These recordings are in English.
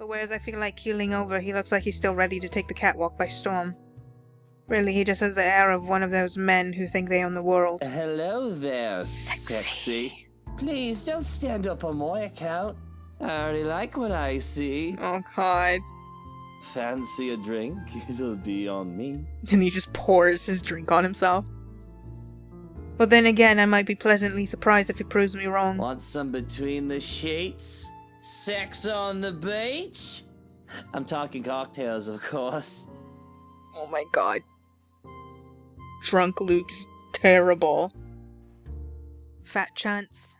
But whereas I feel like keeling over, he looks like he's still ready to take the catwalk by storm. Really, he just has the air of one of those men who think they own the world. Hello there, Sexy. sexy. Please don't stand up on my account. I already like what I see. Oh god. Fancy a drink? It'll be on me. And he just pours his drink on himself. But then again, I might be pleasantly surprised if he proves me wrong. Want some between the sheets? Sex on the beach? I'm talking cocktails, of course. Oh my god. Drunk Luke's terrible. Fat chance.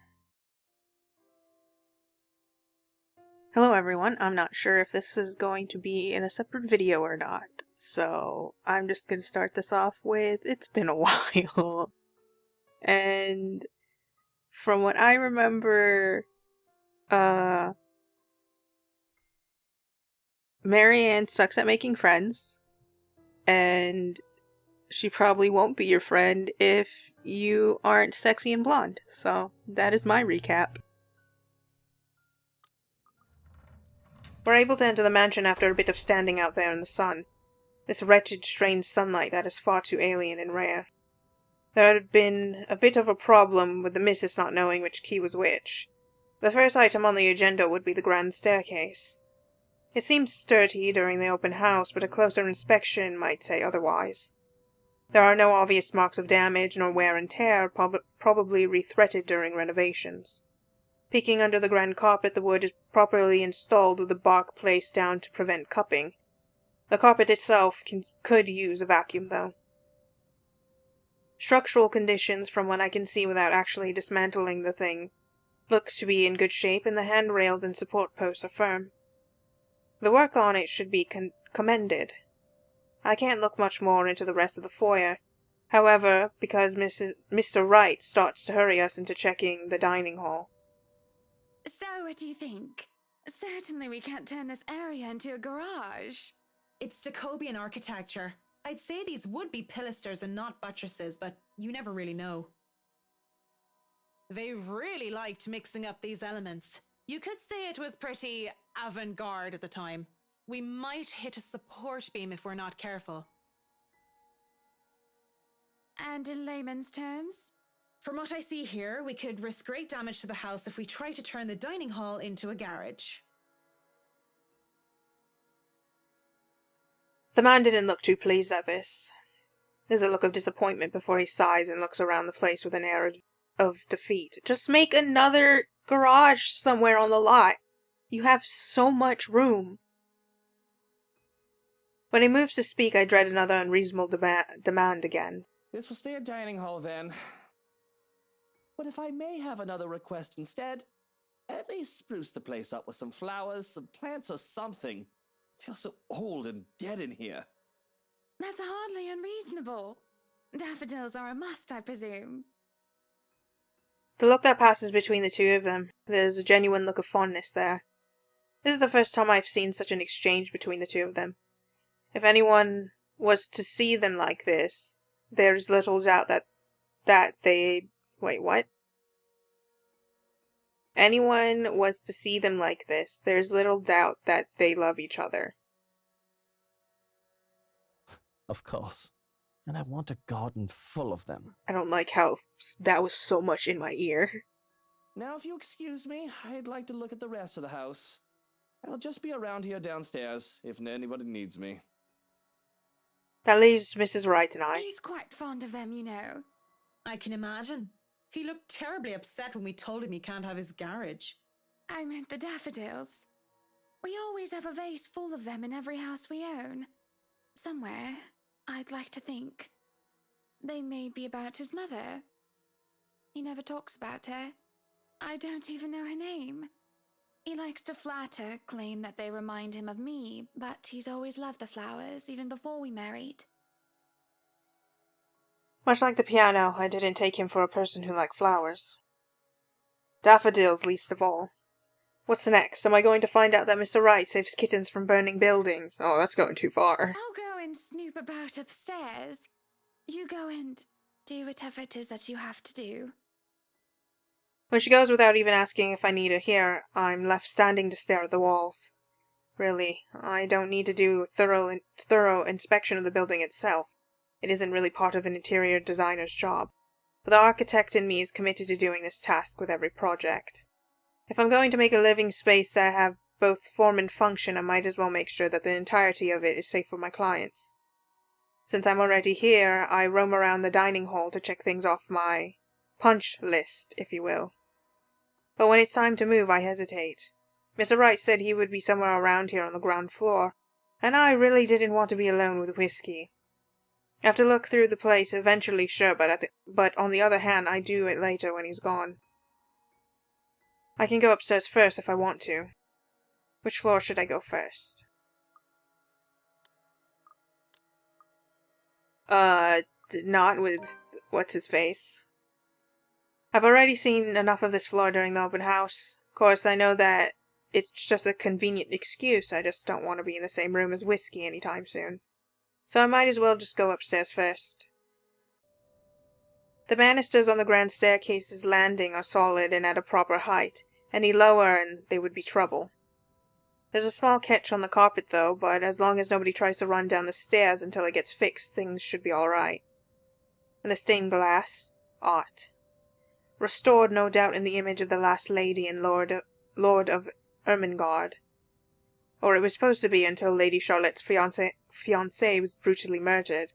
Hello everyone, I'm not sure if this is going to be in a separate video or not, so I'm just going to start this off with, it's been a while. And from what I remember, Marianne sucks at making friends, and she probably won't be your friend if you aren't sexy and blonde, so that is my recap. We're able to enter the mansion after a bit of standing out there in the sun. This wretched, strange sunlight that is far too alien and rare. There had been a bit of a problem with the missus not knowing which key was which. The first item on the agenda would be the grand staircase. It seemed sturdy during the open house, but a closer inspection might say otherwise. There are no obvious marks of damage nor wear and tear, probably rethreaded during renovations. Peeking under the grand carpet, the wood is properly installed with the bark placed down to prevent cupping. The carpet itself could use a vacuum, though. Structural conditions, from what I can see without actually dismantling the thing, looks to be in good shape, and the handrails and support posts are firm. The work on it should be commended. I can't look much more into the rest of the foyer, however, because Mr. Wright starts to hurry us into checking the dining hall. So, what do you think? Certainly we can't turn this area into a garage. It's Jacobean architecture. I'd say these would be pilasters and not buttresses, but you never really know. They really liked mixing up these elements. You could say it was pretty avant-garde at the time. We might hit a support beam if we're not careful. And in layman's terms? From what I see here, we could risk great damage to the house if we try to turn the dining hall into a garage. The man didn't look too pleased at this. There's a look of disappointment before he sighs and looks around the place with an air of defeat. Just make another garage somewhere on the lot. You have so much room. When he moves to speak, I dread another unreasonable demand again. This will stay a dining hall then. But if I may have another request instead, at least spruce the place up with some flowers, some plants or something. It feels so old and dead in here. That's hardly unreasonable. Daffodils are a must, I presume. The look that passes between the two of them, there's a genuine look of fondness there. This is the first time I've seen such an exchange between the two of them. If anyone was to see them like this, there's little doubt that they... Wait, what? Anyone was to see them like this, there's little doubt that they love each other. Of course. And I want a garden full of them. I don't like how that was so much in my ear. Now, if you excuse me, I'd like to look at the rest of the house. I'll just be around here downstairs, if anybody needs me. That leaves Mrs. Wright and I. He's quite fond of them, you know. I can imagine. He looked terribly upset when we told him he can't have his garage. I meant the daffodils. We always have a vase full of them in every house we own. Somewhere, I'd like to think. They may be about his mother. He never talks about her. I don't even know her name. He likes to flatter, claim that they remind him of me, but he's always loved the flowers, even before we married. Much like the piano, I didn't take him for a person who liked flowers. Daffodils, least of all. What's next? Am I going to find out that Mr. Wright saves kittens from burning buildings? Oh, that's going too far. I'll go and snoop about upstairs. You go and do whatever it is that you have to do. When she goes without even asking if I need her here, I'm left standing to stare at the walls. Really, I don't need to do a thorough inspection of the building itself. It isn't really part of an interior designer's job. But the architect in me is committed to doing this task with every project. If I'm going to make a living space that have both form and function, I might as well make sure that the entirety of it is safe for my clients. Since I'm already here, I roam around the dining hall to check things off my punch list, if you will. But when it's time to move, I hesitate. Mr. Wright said he would be somewhere around here on the ground floor, and I really didn't want to be alone with whiskey. I have to look through the place eventually, sure, but on the other hand, I do it later when he's gone. I can go upstairs first if I want to. Which floor should I go first? Not with what's-his-face. I've already seen enough of this floor during the open house. Of course, I know that it's just a convenient excuse. I just don't want to be in the same room as whiskey anytime soon. So I might as well just go upstairs first. The banisters on the grand staircase's landing are solid and at a proper height. Any lower and they would be trouble. There's a small catch on the carpet though, but as long as nobody tries to run down the stairs until it gets fixed, things should be alright. And the stained glass? Art. Restored no doubt in the image of the last lady and Lord of Ermengarde. Or it was supposed to be until Lady Charlotte's fiancé was brutally murdered.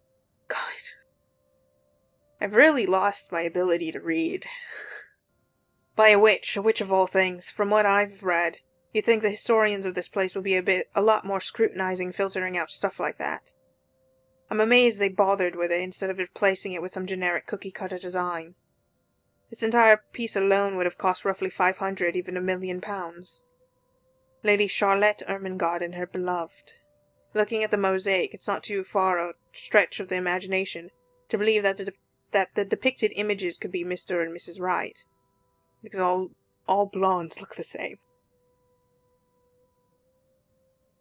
God. I've really lost my ability to read. By a witch of all things. From what I've read, you'd think the historians of this place would be a lot more scrutinizing, filtering out stuff like that. I'm amazed they bothered with it instead of replacing it with some generic cookie-cutter design. This entire piece alone would have cost roughly 500, even £1 million. Lady Charlotte Ermengarde and her beloved. Looking at the mosaic, it's not too far a stretch of the imagination to believe that the depicted images could be Mr. and Mrs. Wright. Because all blondes look the same.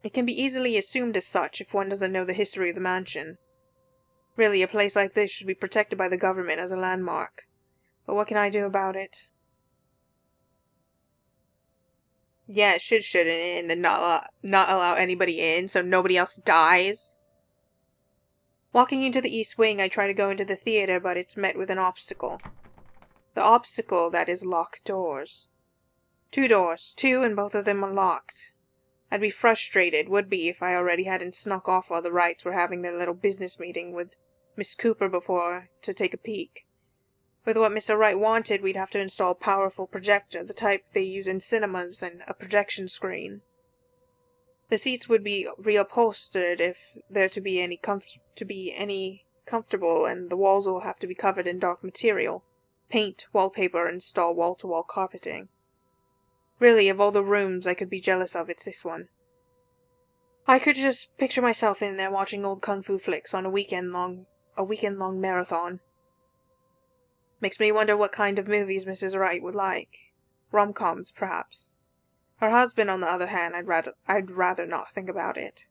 It can be easily assumed as such if one doesn't know the history of the mansion. Really, a place like this should be protected by the government as a landmark. But what can I do about it? Yeah, it shouldn't it, and then not allow anybody in so nobody else dies. Walking into the east wing, I try to go into the theater, but it's met with an obstacle. The obstacle that is locked doors. 2 doors, 2, and both of them are locked. I'd be frustrated, would be, if I already hadn't snuck off while the Wrights were having their little business meeting with Miss Cooper before to take a peek. With what Mr. Wright wanted, we'd have to install a powerful projector, the type they use in cinemas, and a projection screen. The seats would be reupholstered if they're to be any comfortable, and the walls will have to be covered in dark material. Paint, wallpaper, and install wall-to-wall carpeting. Really, of all the rooms I could be jealous of, it's this one. I could just picture myself in there watching old kung fu flicks on a weekend-long marathon. Makes me wonder what kind of movies Mrs. Wright would like. Rom-coms, perhaps. Her husband, on the other hand, I'd rather not think about it.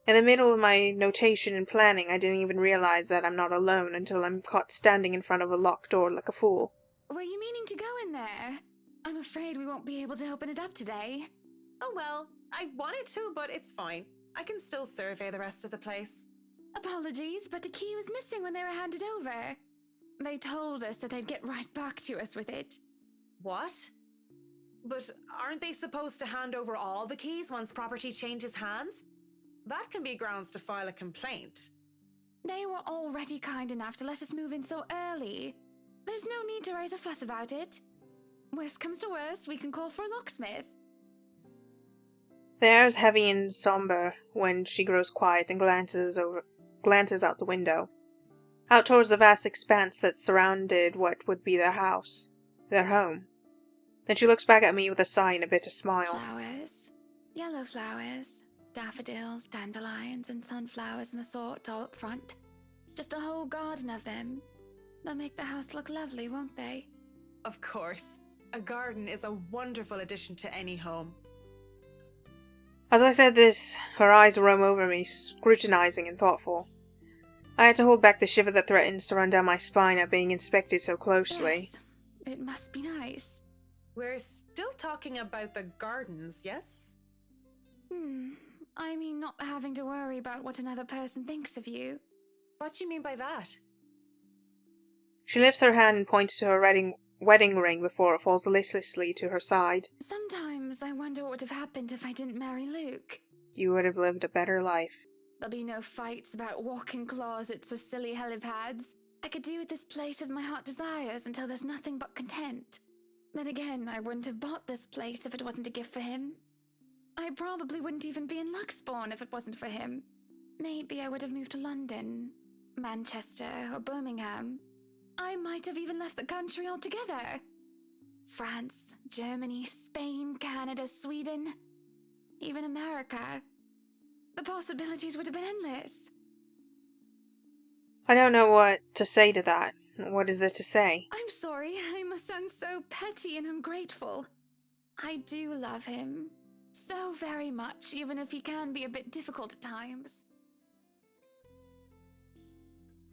In the middle of my notation and planning, I didn't even realize that I'm not alone until I'm caught standing in front of a locked door like a fool. Were you meaning to go in there? I'm afraid we won't be able to open it up today. Oh well, I wanted to, but it's fine. I can still survey the rest of the place. Apologies, but the key was missing when they were handed over. They told us that they'd get right back to us with it. What? But aren't they supposed to hand over all the keys once property changes hands? That can be grounds to file a complaint. They were already kind enough to let us move in so early. There's no need to raise a fuss about it. Worst comes to worst, we can call for a locksmith. The air is heavy and somber when she grows quiet and glances out the window. Out towards the vast expanse that surrounded what would be their house. Their home. Then she looks back at me with a sigh and a bitter smile. Flowers. Yellow flowers. Daffodils, dandelions, and sunflowers and the sort all up front. Just a whole garden of them. They'll make the house look lovely, won't they? Of course. A garden is a wonderful addition to any home. As I said this, her eyes roam over me, scrutinizing and thoughtful. I had to hold back the shiver that threatens to run down my spine at being inspected so closely. Yes, it must be nice. We're still talking about the gardens, yes? I mean not having to worry about what another person thinks of you. What do you mean by that? She lifts her hand and points to her wedding ring before it falls listlessly to her side. Sometimes I wonder what would have happened if I didn't marry Luke. You would have lived a better life. There'll be no fights about walk-in closets or silly helipads. I could do with this place as my heart desires until there's nothing but content. Then again, I wouldn't have bought this place if it wasn't a gift for him. I probably wouldn't even be in Luxbourne if it wasn't for him. Maybe I would have moved to London, Manchester, or Birmingham. I might have even left the country altogether. France, Germany, Spain, Canada, Sweden, even America. The possibilities would have been endless. I don't know what to say to that. What is there to say? I'm sorry, I must sound so petty and ungrateful. I do love him. So very much, even if he can be a bit difficult at times.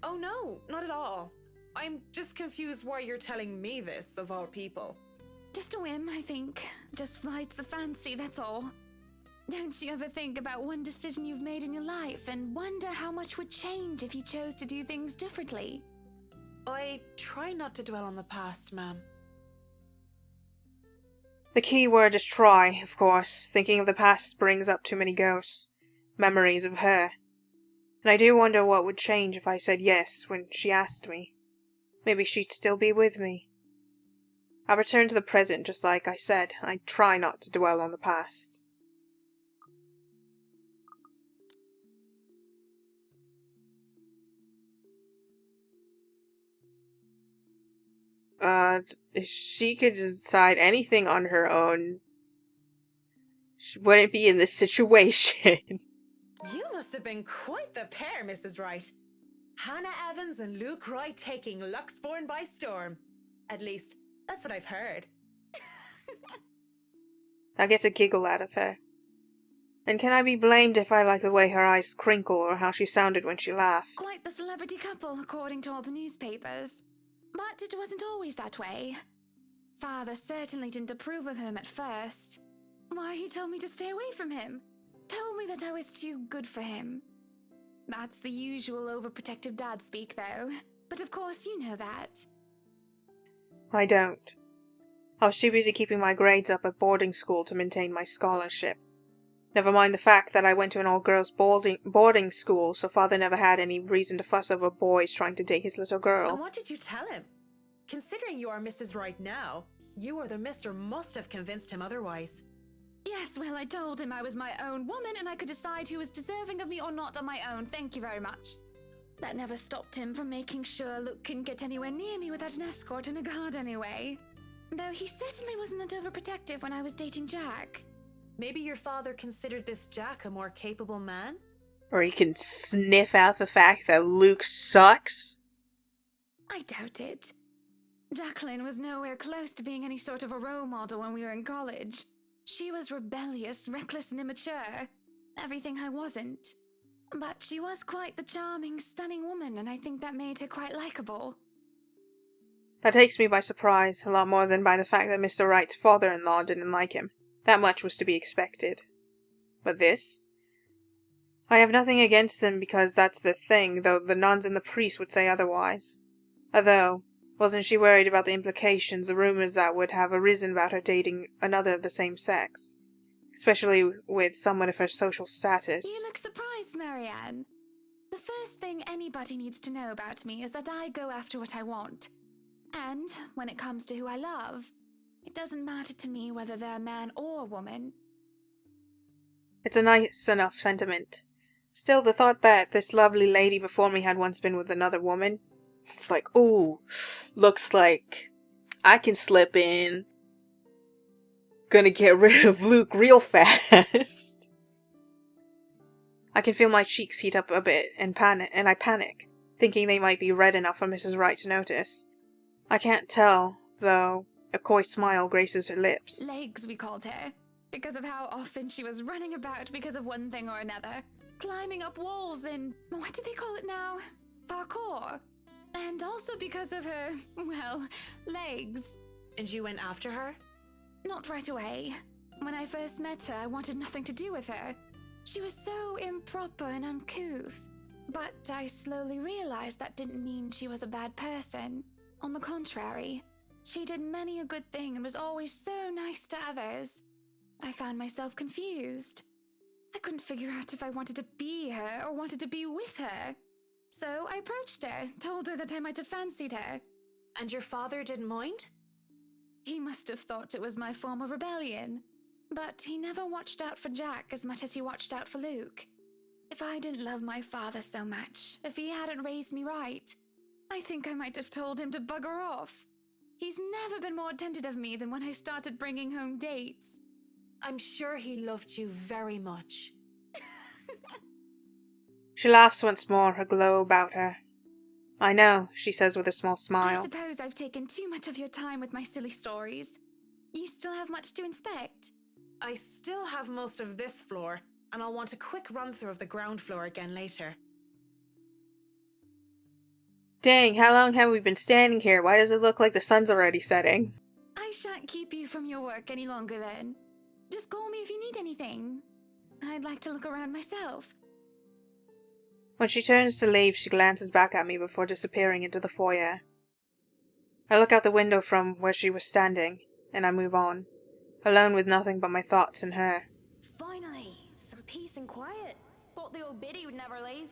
Oh no, not at all. I'm just confused why you're telling me this, of all people. Just a whim, I think. Just flights of fancy, that's all. Don't you ever think about one decision you've made in your life and wonder how much would change if you chose to do things differently? I try not to dwell on the past, ma'am. The key word is try, of course. Thinking of the past brings up too many ghosts. Memories of her. And I do wonder what would change if I said yes when she asked me. Maybe she'd still be with me. I return to the present, just like I said. I try not to dwell on the past. If she could decide anything on her own, she wouldn't be in this situation. You must have been quite the pair, Mrs. Wright. Hannah Evans and Luke Wright taking Luxbourne by storm. At least, that's what I've heard. I get a giggle out of her. And can I be blamed if I like the way her eyes crinkle or how she sounded when she laughed? Quite the celebrity couple, according to all the newspapers. But it wasn't always that way. Father certainly didn't approve of him at first. Why, he told me to stay away from him. Told me that I was too good for him. That's the usual overprotective dad speak, though. But of course you know that. I don't. I was too busy keeping my grades up at boarding school to maintain my scholarship. Never mind the fact that I went to an all-girls boarding school, so father never had any reason to fuss over boys trying to date his little girl. And what did you tell him? Considering you are Mrs. Wright now, you or the mister must have convinced him otherwise. Yes, well, I told him I was my own woman and I could decide who was deserving of me or not on my own. Thank you very much. That never stopped him from making sure Luke couldn't get anywhere near me without an escort and a guard anyway. Though he certainly wasn't that overprotective when I was dating Jack. Maybe your father considered this Jack a more capable man? Or he can sniff out the fact that Luke sucks? I doubt it. Jacqueline was nowhere close to being any sort of a role model when we were in college. She was rebellious, reckless, and immature. Everything I wasn't. But she was quite the charming, stunning woman, and I think that made her quite likable. That takes me by surprise, a lot more than by the fact that Mr. Wright's father-in-law didn't like him. That much was to be expected. But this? I have nothing against him because that's the thing, though the nuns and the priests would say otherwise. Although, wasn't she worried about the implications, the rumors that would have arisen about her dating another of the same sex? Especially with someone of her social status. You look surprised, Marianne. The first thing anybody needs to know about me is that I go after what I want. And, when it comes to who I love, it doesn't matter to me whether they're a man or a woman. It's a nice enough sentiment. Still, the thought that this lovely lady before me had once been with another woman, it's like, ooh, looks like I can slip in. Gonna get rid of Luke real fast. I can feel my cheeks heat up a bit and I panic, thinking they might be red enough for Mrs. Wright to notice. I can't tell, though. A coy smile graces her lips. Legs, we called her, because of how often she was running about because of one thing or another. Climbing up walls and, what do they call it now? Parkour. And also because of her, well, legs. And you went after her? Not right away. When I first met her, I wanted nothing to do with her. She was so improper and uncouth. But I slowly realized that didn't mean she was a bad person. On the contrary, she did many a good thing and was always so nice to others. I found myself confused. I couldn't figure out if I wanted to be her or wanted to be with her. So I approached her, told her that I might have fancied her. And your father didn't mind? He must have thought it was my form of rebellion. But he never watched out for Jack as much as he watched out for Luke. If I didn't love my father so much, if he hadn't raised me right, I think I might have told him to bugger off. He's never been more attentive of me than when I started bringing home dates. I'm sure he loved you very much. She laughs once more, a glow about her. I know, she says with a small I smile. suppose I've taken too much of your time with my silly stories. You still have much to inspect. I still have most of this floor, and I'll want a quick run-through of the ground floor again later. Dang, how long have we been standing here? Why does it look like the sun's already setting? I shan't keep you from your work any longer then. Just call me if you need anything. I'd like to look around myself. When she turns to leave, she glances back at me before disappearing into the foyer. I look out the window from where she was standing, and I move on, alone with nothing but my thoughts and her. Finally, some peace and quiet. Thought the old biddy would never leave.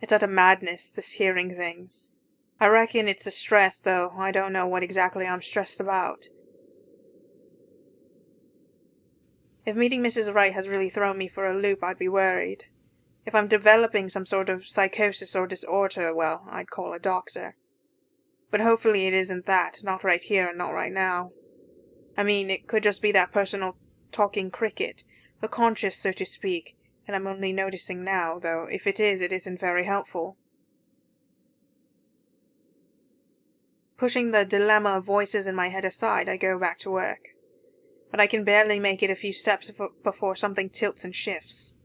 It's utter madness, this hearing things. I reckon it's the stress, though I don't know what exactly I'm stressed about. If meeting Mrs. Wright has really thrown me for a loop, I'd be worried. If I'm developing some sort of psychosis or disorder, well, I'd call a doctor. But hopefully it isn't that, not right here and not right now. I mean, it could just be that personal talking cricket, the conscious, so to speak, and I'm only noticing now, though if it is, it isn't very helpful. Pushing the dilemma of voices in my head aside, I go back to work. But I can barely make it a few steps before something tilts and shifts.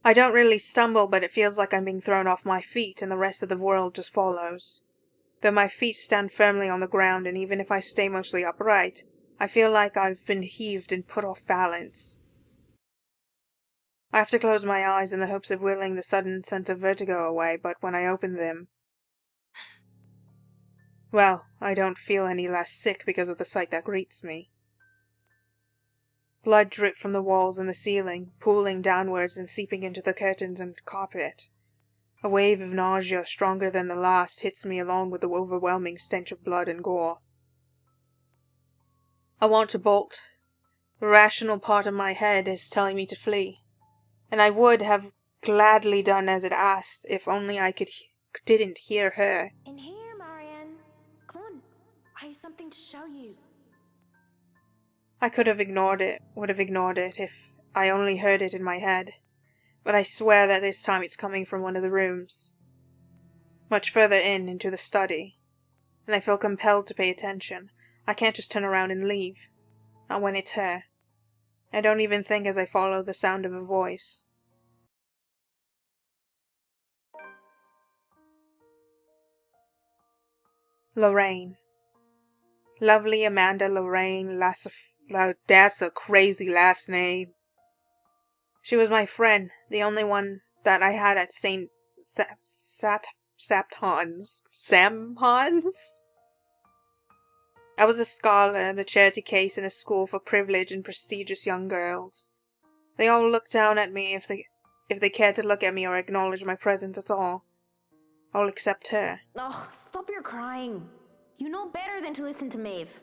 I don't really stumble, but it feels like I'm being thrown off my feet and the rest of the world just follows. Though my feet stand firmly on the ground, and even if I stay mostly upright, I feel like I've been heaved and put off balance. I have to close my eyes in the hopes of willing the sudden sense of vertigo away, but when I open them, well, I don't feel any less sick because of the sight that greets me. Blood dripped from the walls and the ceiling, pooling downwards and seeping into the curtains and carpet. A wave of nausea stronger than the last hits me along with the overwhelming stench of blood and gore. I want to bolt. The rational part of my head is telling me to flee, and I would have gladly done as it asked if only I didn't hear her. In here, Marianne. Come on. I have something to show you. I could have ignored it, would have ignored it, if I only heard it in my head. But I swear that this time it's coming from one of the rooms. Much further into the study. And I feel compelled to pay attention. I can't just turn around and leave. Not when it's her. I don't even think as I follow the sound of a voice. Lorraine. Lovely Amanda Lorraine that's a crazy last name. She was my friend, the only one that I had at St. Sam's. I was a scholar, the charity case in a school for privileged and prestigious young girls. They all looked down at me if they cared to look at me or acknowledge my presence at all. All except her. Oh, stop your crying. You know better than to listen to Meadhbh.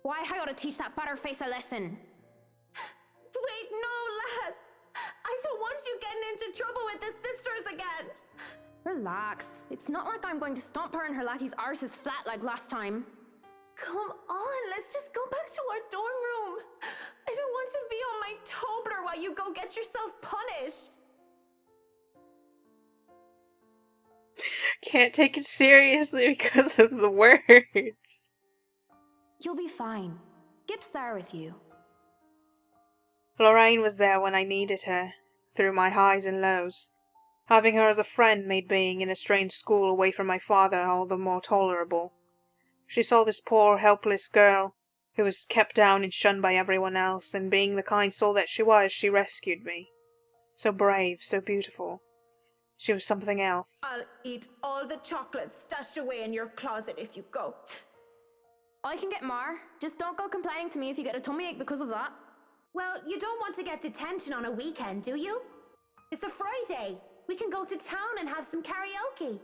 Why I ought to teach that butterface a lesson? Wait, no, lass! I don't want you getting into trouble with the sisters again! Relax. It's not like I'm going to stomp her and her lackey's arses flat like last time. Come on, let's just go back to our dorm room. I don't want to be on my Tobler while you go get yourself punished. Can't take it seriously because of the words. You'll be fine. Gip's there with you. Lorraine was there when I needed her, through my highs and lows. Having her as a friend made being in a strange school away from my father all the more tolerable. She saw this poor, helpless girl, who was kept down and shunned by everyone else, and being the kind soul that she was, she rescued me. So brave, so beautiful. She was something else. I'll eat all the chocolates stashed away in your closet if you go. I can get more. Just don't go complaining to me if you get a tummy ache because of that. Well, you don't want to get detention on a weekend, do you? It's a Friday. We can go to town and have some karaoke.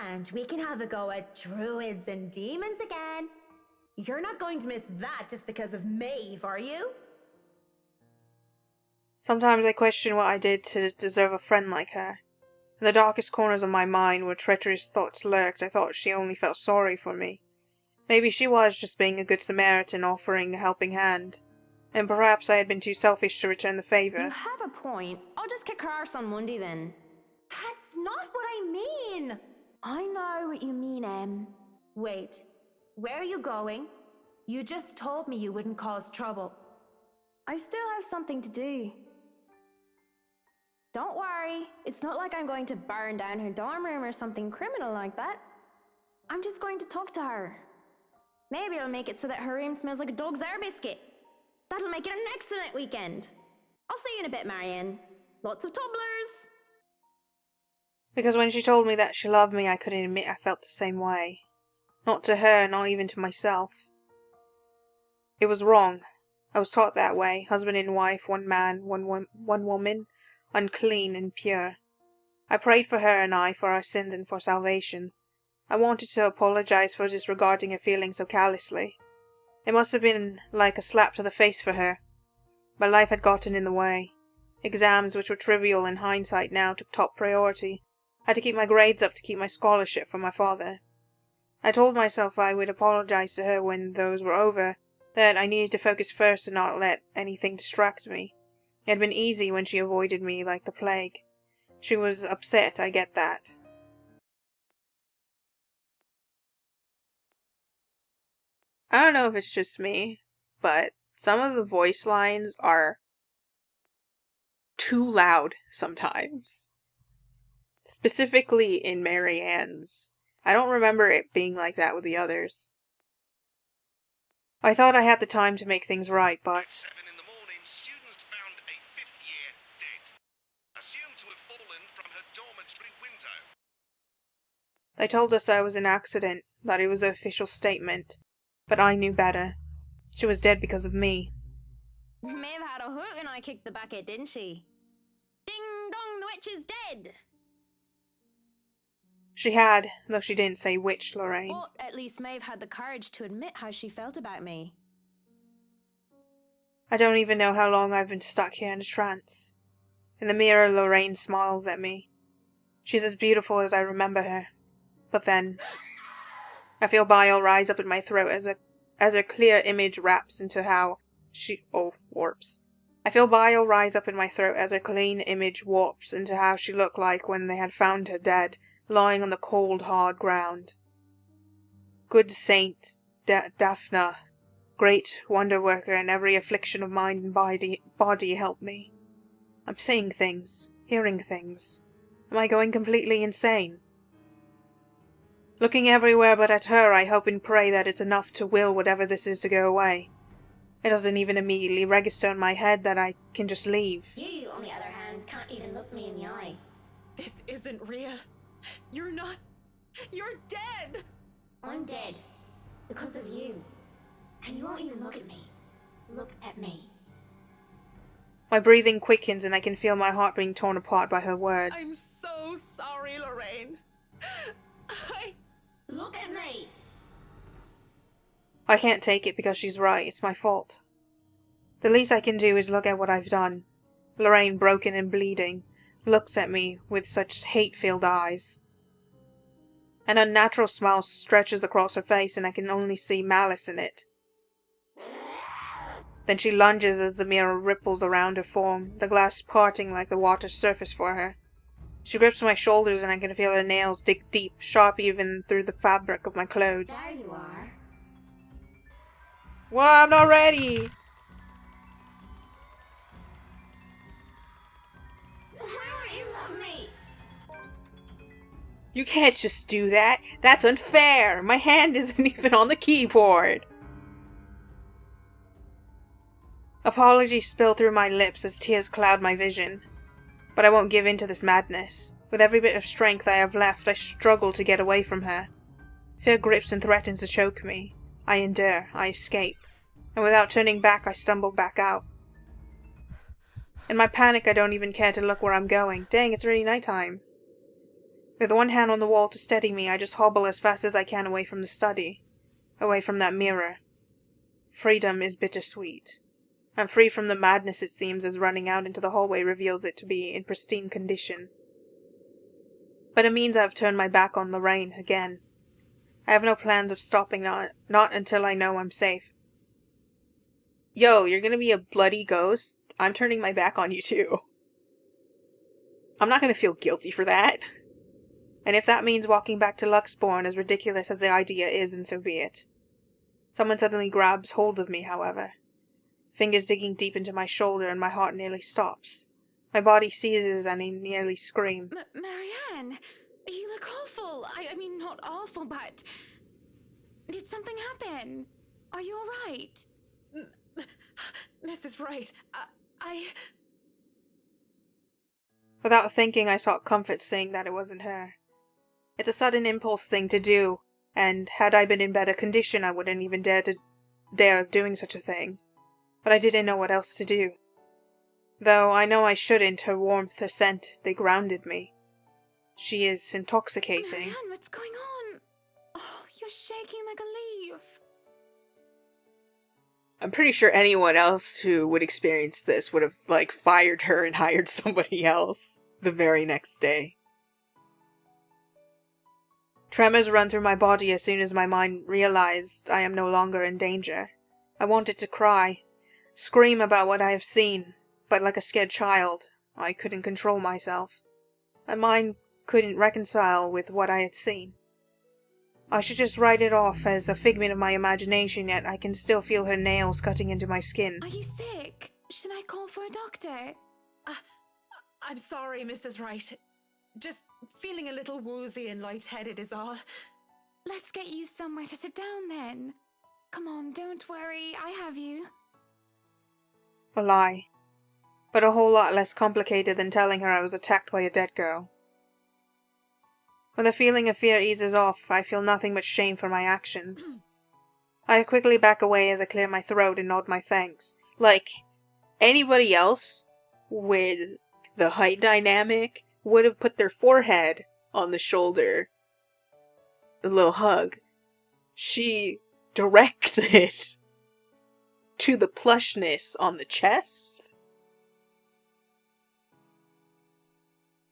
And we can have a go at druids and demons again. You're not going to miss that just because of Maeve, are you? Sometimes I question what I did to deserve a friend like her. In the darkest corners of my mind where treacherous thoughts lurked, I thought she only felt sorry for me. Maybe she was just being a good Samaritan offering a helping hand. And perhaps I had been too selfish to return the You favour. have a point. I'll just kick her arse on Monday then. That's not what I mean. I know what you mean, Em. Wait, where are you going? You just told me you wouldn't cause trouble. I still have something to do. Don't worry, it's not like I'm going to burn down her dorm room or something criminal like that. I'm just going to talk to her. Maybe I'll make it so that her room smells like a dog's air biscuit. That'll make it an excellent weekend. I'll see you in a bit, Marianne. Lots of tumblers. Because when she told me that she loved me, I couldn't admit I felt the same way. Not to her, not even to myself. It was wrong. I was taught that way, husband and wife, one man, one woman, unclean and pure. I prayed for her and I for our sins and for salvation. I wanted to apologize for disregarding her feelings so callously. It must have been like a slap to the face for her. But life had gotten in the way. Exams, which were trivial in hindsight now, took top priority. I had to keep my grades up to keep my scholarship from my father. I told myself I would apologize to her when those were over, that I needed to focus first and not let anything distract me. It had been easy when she avoided me like the plague. She was upset, I get that. I don't know if it's just me, but some of the voice lines are too loud sometimes. Specifically in Marianne's. I don't remember it being like that with the others. I thought I had the time to make things right, but... At 7 in the morning, students found a 5th year dead, assumed to have fallen from her dormitory window. They told us I was an accident, that it was an official statement. But I knew better. She was dead because of me. Maeve had a hoot and I kicked the bucket, didn't she? Ding dong, the witch is dead! She had, though she didn't say which, Lorraine. But at least Maeve had the courage to admit how she felt about me. I don't even know how long I've been stuck here in a trance. In the mirror, Lorraine smiles at me. She's as beautiful as I remember her. But then... I feel bile rise up in my throat as a clear image wraps into how warps. I feel bile rise up in my throat as a clean image warps into how she looked like when they had found her dead, lying on the cold, hard ground. Good Saint Daphna, great wonder worker in every affliction of mind and body, help me. I'm seeing things, hearing things. Am I going completely insane? Looking everywhere but at her, I hope and pray that it's enough to will whatever this is to go away. It doesn't even immediately register in my head that I can just leave. You, on the other hand, can't even look me in the eye. This isn't real. You're not. You're dead. I'm dead. Because of you. And you won't even look at me. Look at me. My breathing quickens and I can feel my heart being torn apart by her I'm words. so sorry, Lorraine. Look at me! I can't take it because she's right, it's my fault. The least I can do is look at what I've done. Lorraine, broken and bleeding, looks at me with such hate-filled eyes. An unnatural smile stretches across her face and I can only see malice in it. Then she lunges as the mirror ripples around her form, the glass parting like the water's surface for her. She grips my shoulders and I can feel her nails dig deep, sharp even through the fabric of my clothes. There you are. Well, I'm not ready! Why won't you love me? You can't just do that. That's unfair. My hand isn't even on the keyboard. Apologies spill through my lips as tears cloud my vision. But I won't give in to this madness. With every bit of strength I have left, I struggle to get away from her. Fear grips and threatens to choke me. I endure. I escape. And without turning back, I stumble back out. In my panic, I don't even care to look where I'm going. Dang, it's already nighttime. With one hand on the wall to steady me, I just hobble as fast as I can away from the study. Away from that mirror. Freedom is bittersweet. I'm free from the madness it seems as running out into the hallway reveals it to be in pristine condition. But it means I have turned my back on Lorraine again. I have no plans of stopping, not until I know I'm safe. Yo, you're gonna be a bloody ghost? I'm turning my back on you too. I'm not gonna feel guilty for that. And if that means walking back to Luxbourne, as ridiculous as the idea is, and so be it. Someone suddenly grabs hold of me, however. Fingers digging deep into my shoulder and my heart nearly stops. My body seizes and I nearly scream. Marianne, you look awful. I mean, not awful, but... Did something happen? Are you alright? Mrs. Wright, Without thinking, I sought comfort saying that it wasn't her. It's a sudden impulse thing to do, and had I been in better condition I wouldn't even dare of doing such a thing. But I didn't know what else to do. Though I know I shouldn't, her warmth, her scent, they grounded me. She is intoxicating. Marianne, what's going on? Oh, you're shaking like a leaf. I'm pretty sure anyone else who would experience this would have, fired her and hired somebody else the very next day. Tremors run through my body as soon as my mind realized I am no longer in danger. I wanted to cry, scream about what I have seen, but like a scared child, I couldn't control myself. My mind couldn't reconcile with what I had seen. I should just write it off as a figment of my imagination, yet I can still feel her nails cutting into my skin. Are you sick? Should I call for a doctor? I'm sorry, Mrs. Wright. Just feeling a little woozy and lightheaded is all. Let's get you somewhere to sit down then. Come on, don't worry, I have you. A lie. But a whole lot less complicated than telling her I was attacked by a dead girl. When the feeling of fear eases off, I feel nothing but shame for my actions. I quickly back away as I clear my throat and nod my thanks. Like, anybody else with the height dynamic would have put their forehead on the shoulder. A little hug. She directs it to the plushness on the chest.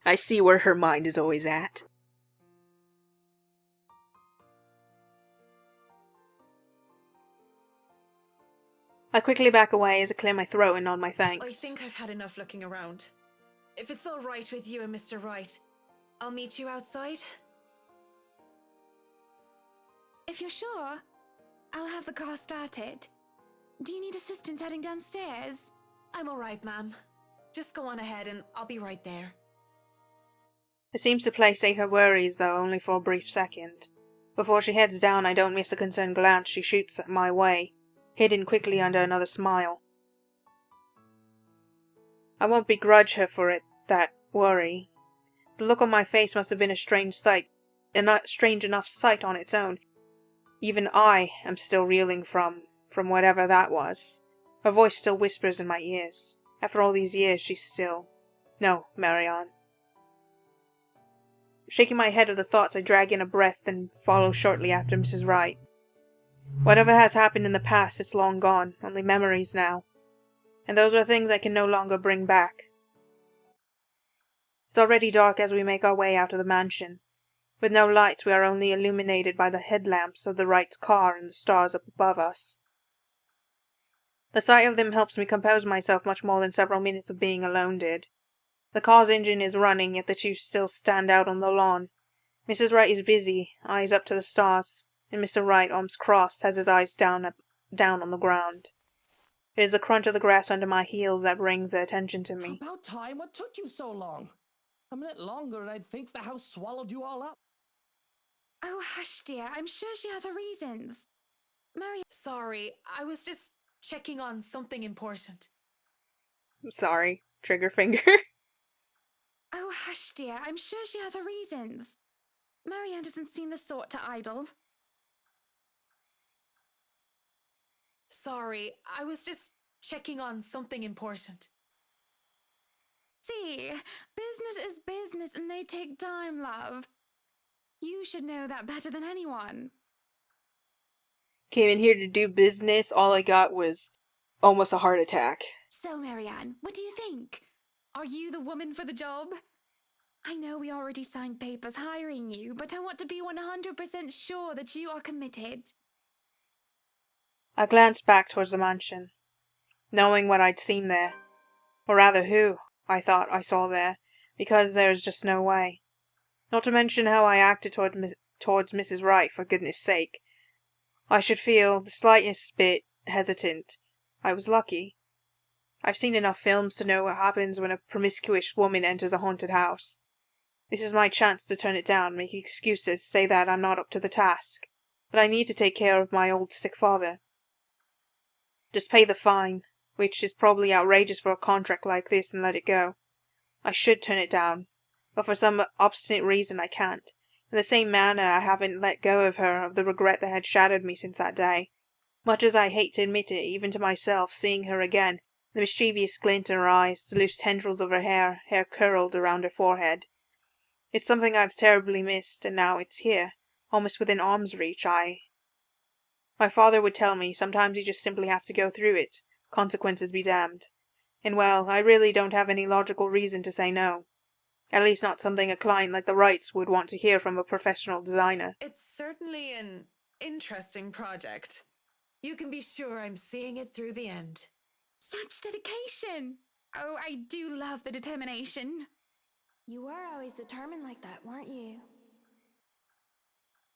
I see where her mind is always at. I quickly back away as I clear my throat and nod my thanks. I think I've had enough looking around. If it's all right with you and Mr. Wright, I'll meet you outside. If you're sure, I'll have the car started. Do you need assistance heading downstairs? I'm all right, ma'am. Just go on ahead and I'll be right there. It seems to placate her worries, though only for a brief second. Before she heads down, I don't miss a concerned glance she shoots my way, hidden quickly under another smile. I won't begrudge her for it, that worry. The look on my face must have been a strange sight, a not strange enough sight on its own. Even I am still reeling from whatever that was. Her voice still whispers in my ears. After all these years, she's still... No, Marianne. Shaking my head at the thoughts, I drag in a breath and follow shortly after Mrs. Wright. Whatever has happened in the past is long gone, only memories now. And those are things I can no longer bring back. It's already dark as we make our way out of the mansion. With no lights, we are only illuminated by the headlamps of the Wright's car and the stars up above us. The sight of them helps me compose myself much more than several minutes of being alone did. The car's engine is running, yet the two still stand out on the lawn. Mrs. Wright is busy, eyes up to the stars, and Mr. Wright, arms crossed, has his eyes down on the ground. It is the crunch of the grass under my heels that brings their attention to me. About time. What took you so long? A minute longer and I'd think the house swallowed you all up. Oh, hush, dear. I'm sure she has her reasons. Marianne. Sorry, I was just checking on something important. I'm sorry. Trigger finger. Oh, hush, dear. I'm sure she has her reasons. Marianne doesn't seem the sort to idle. Sorry, I was just checking on something important. See, business is business and they take time, love. You should know that better than anyone. Came in here to do business. All I got was almost a heart attack. So, Marianne, what do you think? Are you the woman for the job? I know we already signed papers hiring you, but I want to be 100% sure that you are committed. I glanced back towards the mansion, knowing what I'd seen there. Or rather who I thought I saw there, because there's just no way. Not to mention how I acted towards Mrs. Wright, for goodness sake. I should feel the slightest bit hesitant. I was lucky. I've seen enough films to know what happens when a promiscuous woman enters a haunted house. This is my chance to turn it down, make excuses, say that I'm not up to the task. But I need to take care of my old sick father. Just pay the fine, which is probably outrageous for a contract like this, and let it go. I should turn it down, but for some obstinate reason I can't. In the same manner I haven't let go of her, of the regret that had shadowed me since that day. Much as I hate to admit it, even to myself, seeing her again, the mischievous glint in her eyes, the loose tendrils of her hair curled around her forehead. It's something I've terribly missed, and now it's here, almost within arm's reach. My father would tell me, sometimes you just simply have to go through it, consequences be damned. And well, I really don't have any logical reason to say no. At least not something a client like the Wrights would want to hear from a professional designer. It's certainly an interesting project. You can be sure I'm seeing it through the end. Such dedication! Oh, I do love the determination. You were always determined like that, weren't you?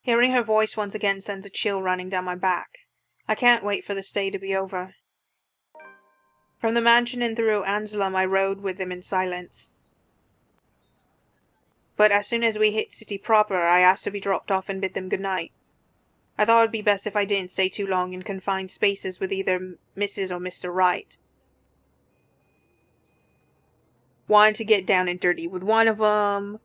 Hearing her voice once again sends a chill running down my back. I can't wait for this day to be over. From the mansion and through Anselm I rode with them in silence. But as soon as we hit city proper, I asked to be dropped off and bid them good night. I thought it would be best if I didn't stay too long in confined spaces with either Mrs. or Mr. Wright. Wanted to get down and dirty with one of them,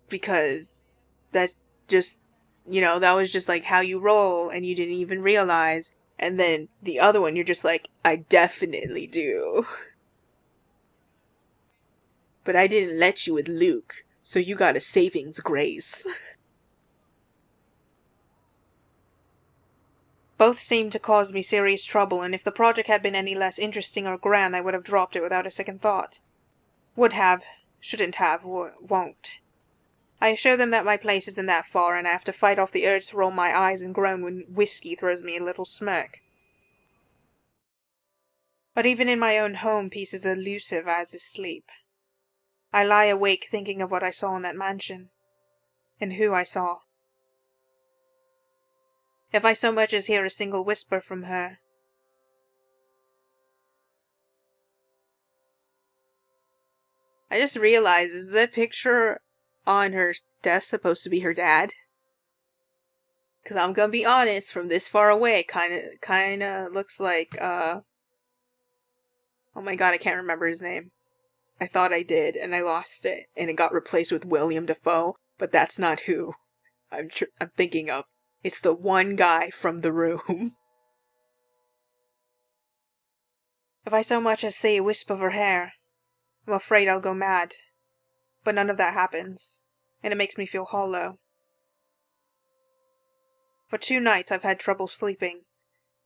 because that's just, that was just like how you roll, and you didn't even realize. And then the other one, you're just like, I definitely do. But I didn't let you with Luke, so you got a savings grace. Both seemed to cause me serious trouble, and if the project had been any less interesting or grand, I would have dropped it without a second thought. Would have, shouldn't have, won't. I assure them that my place isn't that far, and I have to fight off the urge to roll my eyes and groan when whiskey throws me a little smirk. But even in my own home, peace is elusive as is sleep. I lie awake thinking of what I saw in that mansion, and who I saw. If I so much as hear a single whisper from her, I just realized, is that picture on her desk supposed to be her dad? Because I'm gonna be honest, from this far away, kinda looks like, oh my god, I can't remember his name. I thought I did, and I lost it, and it got replaced with William Dafoe, but that's not who I'm thinking of. It's the one guy from The Room. If I so much as say a wisp of her hair, I'm afraid I'll go mad. But none of that happens, and it makes me feel hollow. For 2 nights I've had trouble sleeping,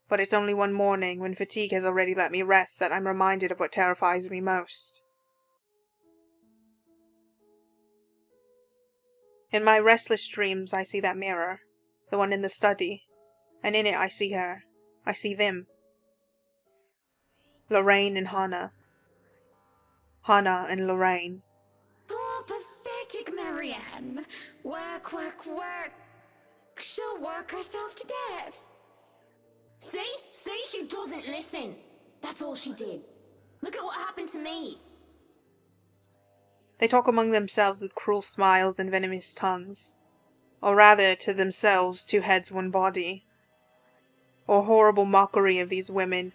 but it's only one morning, when fatigue has already let me rest, that I'm reminded of what terrifies me most. In my restless dreams I see that mirror, the one in the study, and in it I see her. I see them. Lorraine and Hannah. Hannah and Lorraine. Poor, pathetic Marianne. Work, work, work. She'll work herself to death. See, she doesn't listen. That's all she did. Look at what happened to me. They talk among themselves with cruel smiles and venomous tongues. or rather to themselves, 2 heads, 1 body, or horrible mockery of these women,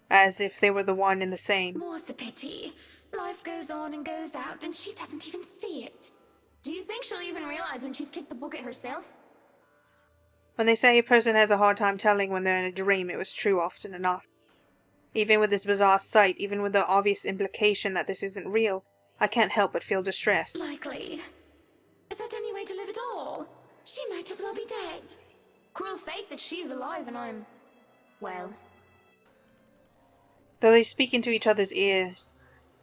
as if they were the one and the same. More's the pity. Life goes on and goes out, and she doesn't even see it. Do you think she'll even realize when she's kicked the bucket herself? When they say a person has a hard time telling when they're in a dream, it was true often enough. Even with this bizarre sight, even with the obvious implication that this isn't real, I can't help but feel distress. Likely. Is that any way to live at all? She might as well be dead. Cruel fate that she's alive and I'm... well... Though they speak into each other's ears,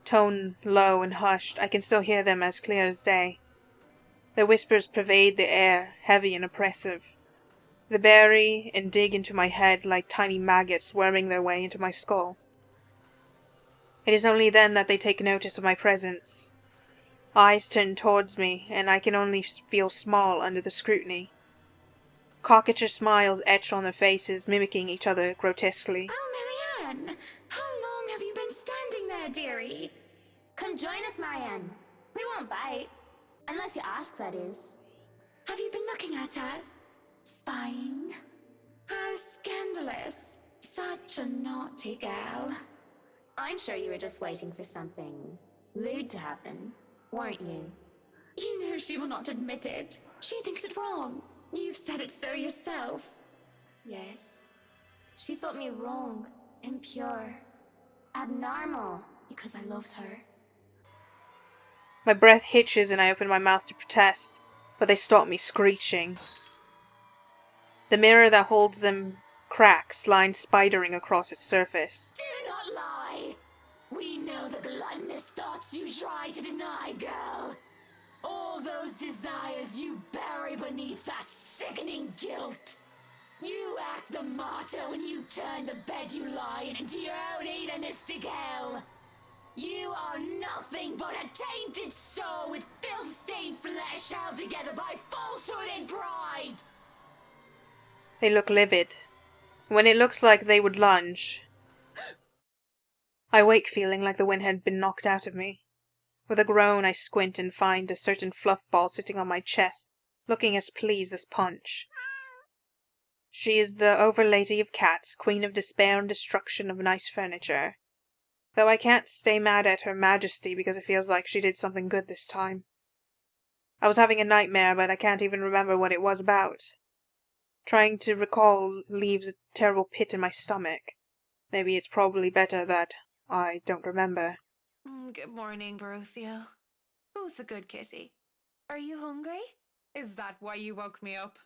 tone low and hushed, I can still hear them as clear as day. Their whispers pervade the air, heavy and oppressive. They bury and dig into my head like tiny maggots worming their way into my skull. It is only then that they take notice of my presence. Eyes turn towards me, and I can only feel small under the scrutiny. Caricature smiles etched on their faces, mimicking each other grotesquely. Oh, Marianne! How long have you been standing there, dearie? Come join us, Marianne. We won't bite. Unless you ask, that is. Have you been looking at us? Spying? How scandalous. Such a naughty girl. I'm sure you were just waiting for something lewd to happen, weren't you? You know she will not admit it. She thinks it wrong. You've said it so yourself. Yes. She thought me wrong, impure, abnormal, because I loved her. My breath hitches and I open my mouth to protest, but they stop me screeching. The mirror that holds them cracks, lines spidering across its surface. Do not lie. We know the gluttonous thoughts you try to deny, girl. All those desires you bury beneath that sickening guilt. You act the martyr when you turn the bed you lie in into your own hedonistic hell. You are nothing but a tainted soul with filth-stained flesh held together by falsehood and pride. They look livid. When it looks like they would lunge, I wake feeling like the wind had been knocked out of me. With a groan, I squint and find a certain fluff ball sitting on my chest, looking as pleased as Punch. She is the overlady of cats, queen of despair and destruction of nice furniture. Though I can't stay mad at Her Majesty because it feels like she did something good this time. I was having a nightmare, but I can't even remember what it was about. Trying to recall leaves a terrible pit in my stomach. Maybe it's probably better that I don't remember. Good morning, Baruthiel. Who's the good kitty? Are you hungry? Is that why you woke me up?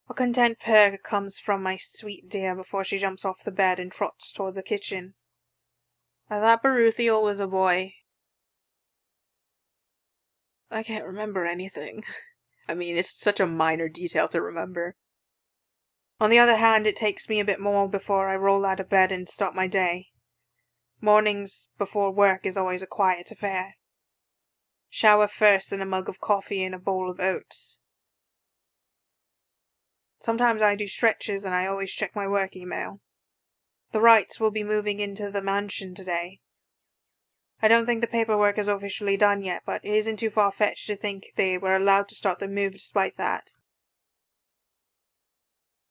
A content purr comes from my sweet dear before she jumps off the bed and trots toward the kitchen. I thought Baruthiel was a boy. I can't remember anything. I mean, it's such a minor detail to remember. On the other hand, it takes me a bit more before I roll out of bed and start my day. Mornings before work is always a quiet affair. Shower first in a mug of coffee and a bowl of oats. Sometimes I do stretches and I always check my work email. The Wrights will be moving into the mansion today. I don't think the paperwork is officially done yet, but it isn't too far-fetched to think they were allowed to start the move despite that.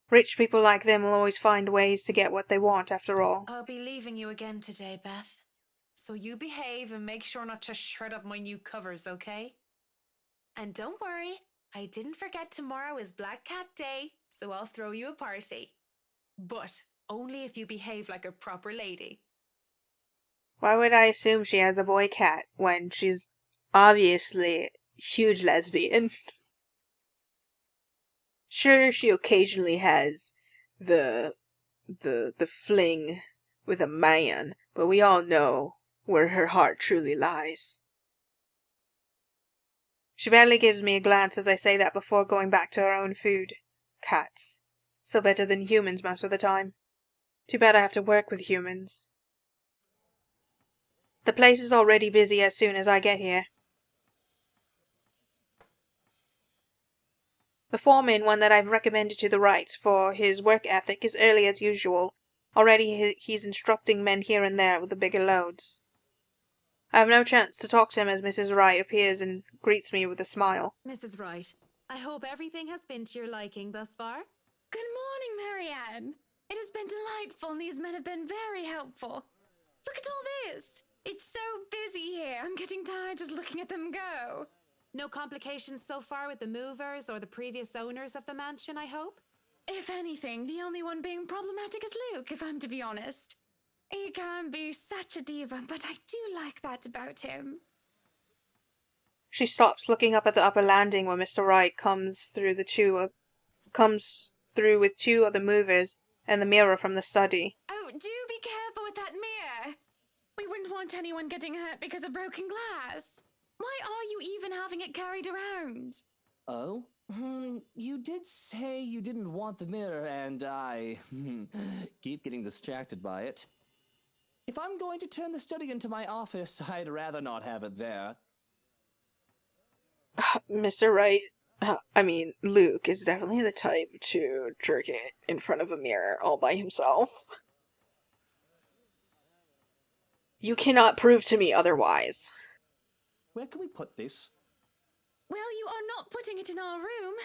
Rich people like them will always find ways to get what they want, after all. I'll be leaving you again today, Beth. So you behave and make sure not to shred up my new covers, okay? And don't worry, I didn't forget tomorrow is Black Cat Day, so I'll throw you a party. But only if you behave like a proper lady. Why would I assume she has a boy cat when she's obviously a huge lesbian? Sure, she occasionally has the fling with a man, but we all know where her heart truly lies. She barely gives me a glance as I say that before going back to her own food. Cats. Still better than humans most of the time. Too bad I have to work with humans. The place is already busy as soon as I get here. The foreman, one that I've recommended to the Wrights for his work ethic, is early as usual. Already he's instructing men here and there with the bigger loads. I have no chance to talk to him as Mrs. Wright appears and greets me with a smile. Mrs. Wright, I hope everything has been to your liking thus far. Good morning, Marianne. It has been delightful, and these men have been very helpful. Look at all this. It's so busy here. I'm getting tired just looking at them go. No complications so far with the movers or the previous owners of the mansion, I hope? If anything, the only one being problematic is Luke, if I'm to be honest. He can be such a diva, but I do like that about him. She stops, looking up at the upper landing where Mr. Wright comes through with two of the movers and the mirror from the study. Oh, do be careful with that mirror. We wouldn't want anyone getting hurt because of broken glass. Why are you even having it carried around? Oh? You did say you didn't want the mirror, and I keep getting distracted by it. If I'm going to turn the study into my office, I'd rather not have it there. Mr. Wright, Luke is definitely the type to jerk it in front of a mirror all by himself. You cannot prove to me otherwise. Where can we put this? Well, you are not putting it in our room.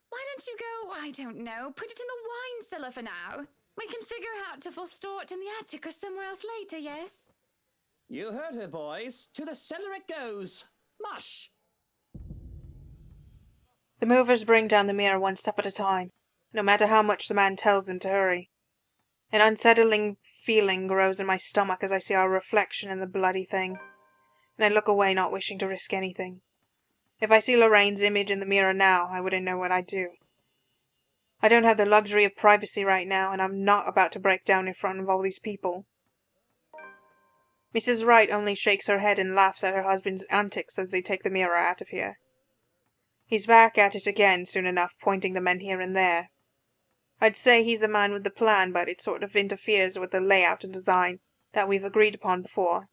Why don't you go, I don't know, put it in the wine cellar for now? We can figure out if we'll store it in the attic or somewhere else later, yes? You heard her, boys. To the cellar it goes. Mush! The movers bring down the mirror one step at a time, no matter how much the man tells them to hurry. An unsettling feeling grows in my stomach as I see our reflection in the bloody thing, and I look away, not wishing to risk anything. If I see Lorraine's image in the mirror now, I wouldn't know what I'd do. I don't have the luxury of privacy right now, and I'm not about to break down in front of all these people. Mrs. Wright only shakes her head and laughs at her husband's antics as they take the mirror out of here. He's back at it again soon enough, pointing the men here and there. I'd say he's the man with the plan, but it sort of interferes with the layout and design that we've agreed upon before.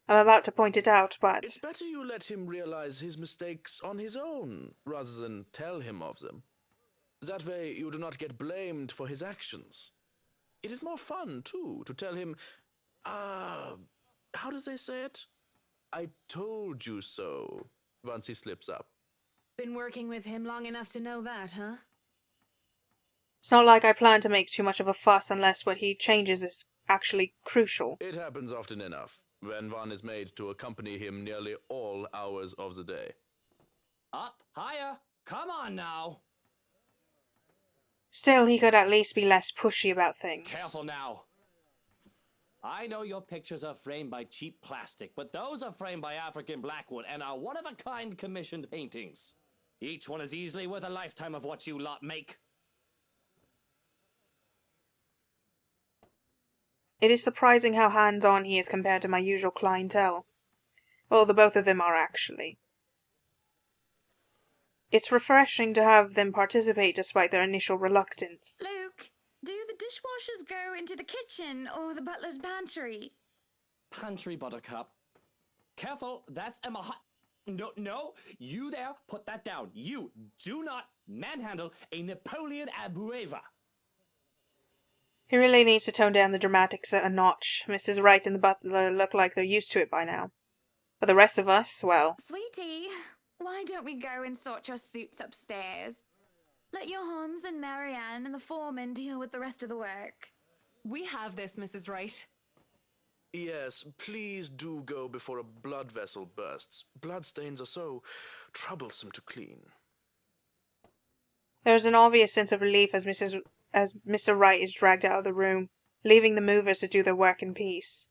I'm about to point it out, but... It's better you let him realize his mistakes on his own, rather than tell him of them. That way you do not get blamed for his actions. It is more fun, too, to tell him, how does they say it? I told you so, once he slips up. Been working with him long enough to know that, huh? It's not like I plan to make too much of a fuss unless what he changes is actually crucial. It happens often enough, when one is made to accompany him nearly all hours of the day. Up, higher, come on now. Still, he could at least be less pushy about things. Careful now. I know your pictures are framed by cheap plastic, but those are framed by African Blackwood and are one-of-a-kind commissioned paintings. Each one is easily worth a lifetime of what you lot make. It is surprising how hands-on he is compared to my usual clientele. Well, the both of them are actually. It's refreshing to have them participate despite their initial reluctance. Luke, do the dishwashers go into the kitchen or the butler's pantry? Pantry, Buttercup. Careful, that's Emma No, you there, put that down. You do not manhandle a Napoleon Abueva. He really needs to tone down the dramatics a notch. Mrs. Wright and the butler look like they're used to it by now. But the rest of us, well... Sweetie, why don't we go and sort your suits upstairs? Let your Hans and Marianne and the foreman deal with the rest of the work. We have this, Mrs. Wright. Yes, please do go before a blood vessel bursts. Bloodstains are so troublesome to clean. There's an obvious sense of relief as Mr. Wright is dragged out of the room, leaving the movers to do their work in peace.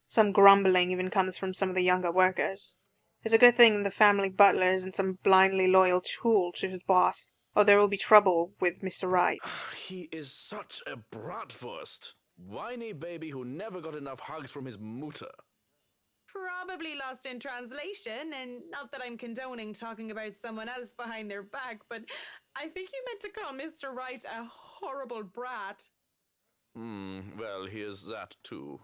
Some grumbling even comes from some of the younger workers. It's a good thing the family butler isn't some blindly loyal tool to his boss, or there will be trouble with Mr. Wright. He is such a bratwurst. Whiny baby who never got enough hugs from his mutter. Probably lost in translation, and not that I'm condoning talking about someone else behind their back, but I think you meant to call Mr. Wright a horrible brat. Well, he is that too.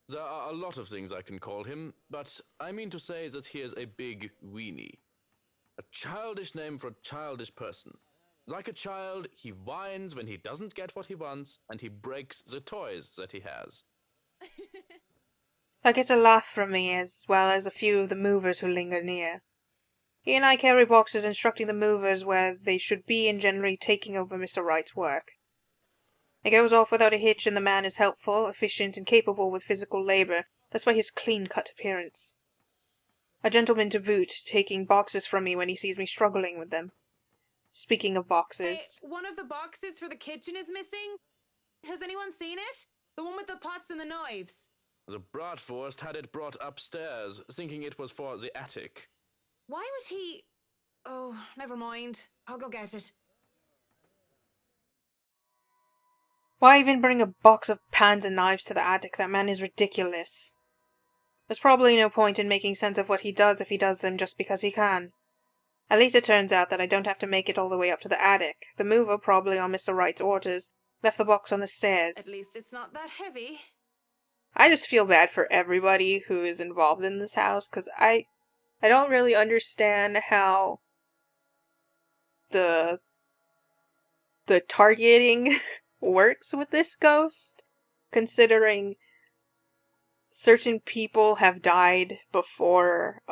There are a lot of things I can call him, but I mean to say that he is a big weenie. A childish name for a childish person. Like a child, he whines when he doesn't get what he wants, and he breaks the toys that he has. That gets a laugh from me as well as a few of the movers who linger near. He and I carry boxes instructing the movers where they should be and generally taking over Mr. Wright's work. It goes off without a hitch and the man is helpful, efficient, and capable with physical labor, despite his clean-cut appearance. A gentleman to boot, taking boxes from me when he sees me struggling with them. Speaking of boxes... Hey, one of the boxes for the kitchen is missing. Has anyone seen it? The one with the pots and the knives. The Bratwurst had it brought upstairs, thinking it was for the attic. Why would he... Oh, never mind. I'll go get it. Why even bring a box of pans and knives to the attic? That man is ridiculous. There's probably no point in making sense of what he does if he does them just because he can. At least it turns out that I don't have to make it all the way up to the attic. The mover, probably on Mr. Wright's orders, left the box on the stairs. At least it's not that heavy. I just feel bad for everybody who is involved in this house, because I don't really understand how the targeting works with this ghost, considering certain people have died before,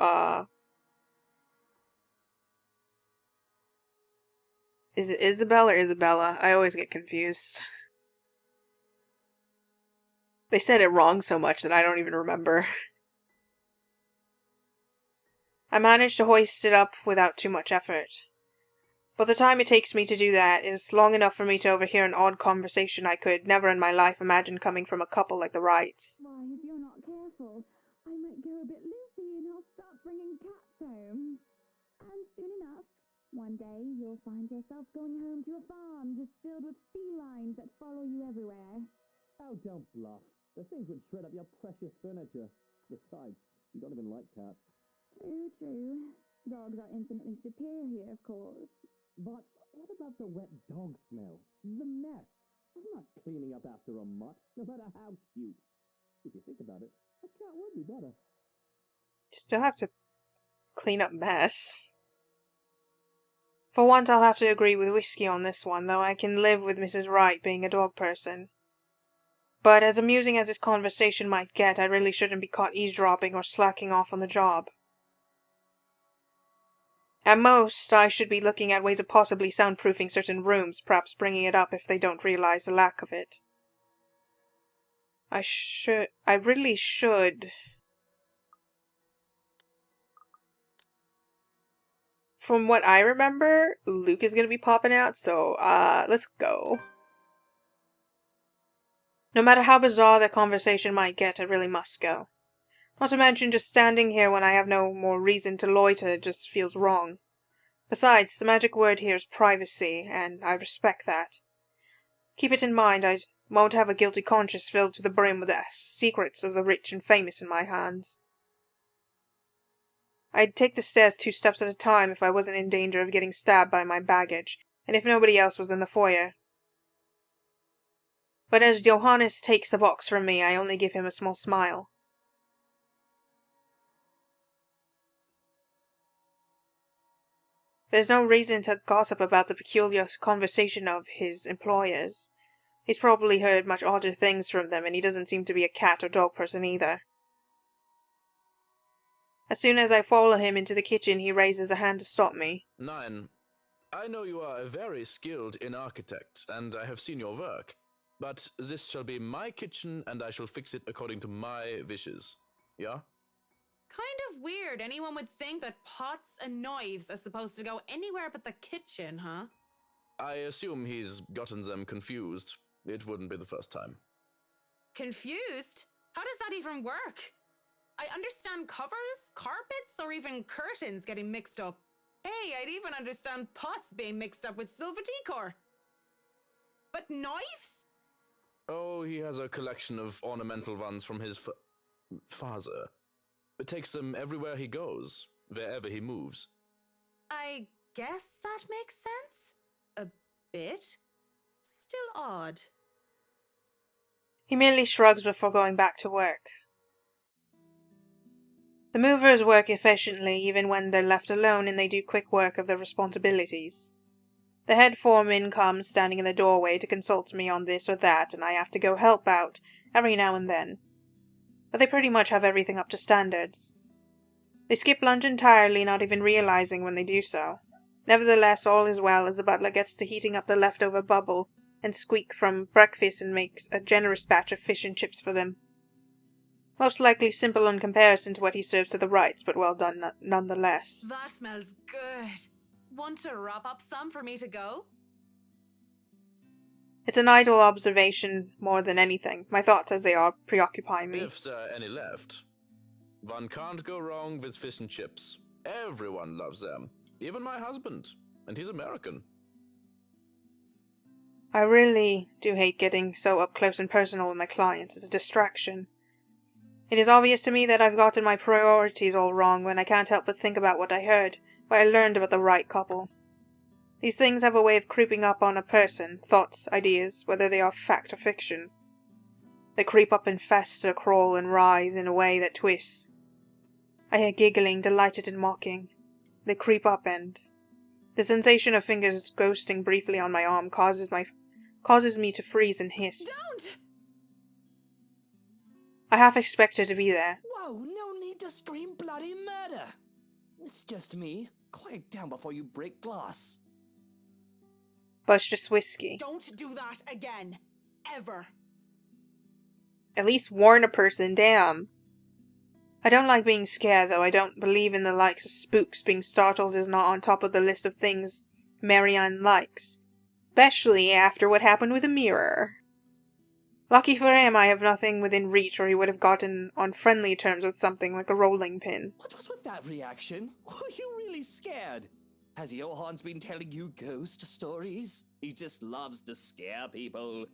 is it Isabel or Isabella? I always get confused. They said it wrong so much that I don't even remember. I managed to hoist it up without too much effort. But the time it takes me to do that is long enough for me to overhear an odd conversation I could never in my life imagine coming from a couple like the Wrights. Why, if you're not careful, I might go a bit loopy and I'll start bringing cats home. And soon enough, one day you'll find yourself going home to a farm just filled with felines that follow you everywhere. Oh, don't bluff. The things would shred up your precious furniture. Besides, you don't even like cats. True, true. Dogs are infinitely superior here, of course. But what about the wet dog smell? The mess. I'm not cleaning up after a mutt, no matter how cute. If you think about it, a cat would be better. Still have to clean up mess. For once I'll have to agree with Whiskey on this one, though I can live with Mrs. Wright being a dog person. But as amusing as this conversation might get, I really shouldn't be caught eavesdropping or slacking off on the job. At most, I should be looking at ways of possibly soundproofing certain rooms, perhaps bringing it up if they don't realize the lack of it. I really should. From what I remember, Luke is going to be popping out, so, let's go. No matter how bizarre the conversation might get, I really must go. Not to mention just standing here when I have no more reason to loiter just feels wrong. Besides, the magic word here is privacy, and I respect that. Keep it in mind, I won't have a guilty conscience filled to the brim with the secrets of the rich and famous in my hands. I'd take the stairs 2 steps at a time if I wasn't in danger of getting stabbed by my baggage, and if nobody else was in the foyer. But as Johannes takes the box from me, I only give him a small smile. There's no reason to gossip about the peculiar conversation of his employers. He's probably heard much odder things from them, and he doesn't seem to be a cat or dog person either. As soon as I follow him into the kitchen, he raises a hand to stop me. Nine, I know you are a very skilled in architect, and I have seen your work. But this shall be my kitchen, and I shall fix it according to my wishes. Yeah? Kind of weird anyone would think that pots and knives are supposed to go anywhere but the kitchen, huh? I assume he's gotten them confused. It wouldn't be the first time. Confused? How does that even work? I understand covers, carpets, or even curtains getting mixed up. Hey, I'd even understand pots being mixed up with silver decor. But knives? Oh, he has a collection of ornamental ones from his father. It takes them everywhere he goes, wherever he moves. I guess that makes sense. A bit. Still odd. He merely shrugs before going back to work. The movers work efficiently even when they're left alone and they do quick work of their responsibilities. The head foreman comes standing in the doorway to consult me on this or that, and I have to go help out every now and then. But they pretty much have everything up to standards. They skip lunch entirely, not even realizing when they do so. Nevertheless, all is well as the butler gets to heating up the leftover bubble and squeak from breakfast and makes a generous batch of fish and chips for them. Most likely simple in comparison to what he serves to the Wrights, but well done nonetheless. That smells good. Want to wrap up some for me to go? It's an idle observation more than anything. My thoughts as they are preoccupy me. If there are any left. One can't go wrong with fish and chips. Everyone loves them. Even my husband. And he's American. I really do hate getting so up close and personal with my clients. It's a distraction. It is obvious to me that I've gotten my priorities all wrong when I can't help but think about what I heard, what I learned about the Wright couple. These things have a way of creeping up on a person, thoughts, ideas, whether they are fact or fiction. They creep up and fester, crawl and writhe in a way that twists. I hear giggling, delighted and mocking. They creep up and... The sensation of fingers ghosting briefly on my arm causes me to freeze and hiss. Don't! I half expect her to be there. Whoa, no need to scream bloody murder. It's just me. Quiet down before you break glass. But it's just whiskey. Don't do that again. Ever. At least warn a person, damn. I don't like being scared, though. I don't believe in the likes of spooks. Being startled is not on top of the list of things Marianne likes. Especially after what happened with the mirror. Lucky for him, I have nothing within reach, or he would have gotten on friendly terms with something like a rolling pin. What was with that reaction? Were you really scared? Has Johann's been telling you ghost stories? He just loves to scare people.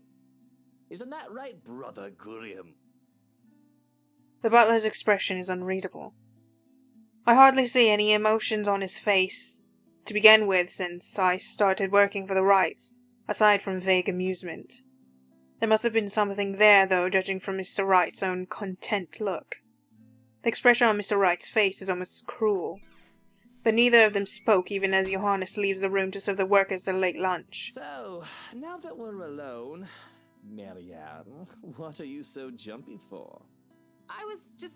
Isn't that right, Brother Gurium? The butler's expression is unreadable. I hardly see any emotions on his face to begin with since I started working for the Wrights, aside from vague amusement. There must have been something there, though, judging from Mr. Wright's own content look. The expression on Mr. Wright's face is almost cruel. But neither of them spoke, even as Johannes leaves the room to serve the workers their late lunch. So, now that we're alone, Marianne, what are you so jumpy for? I was just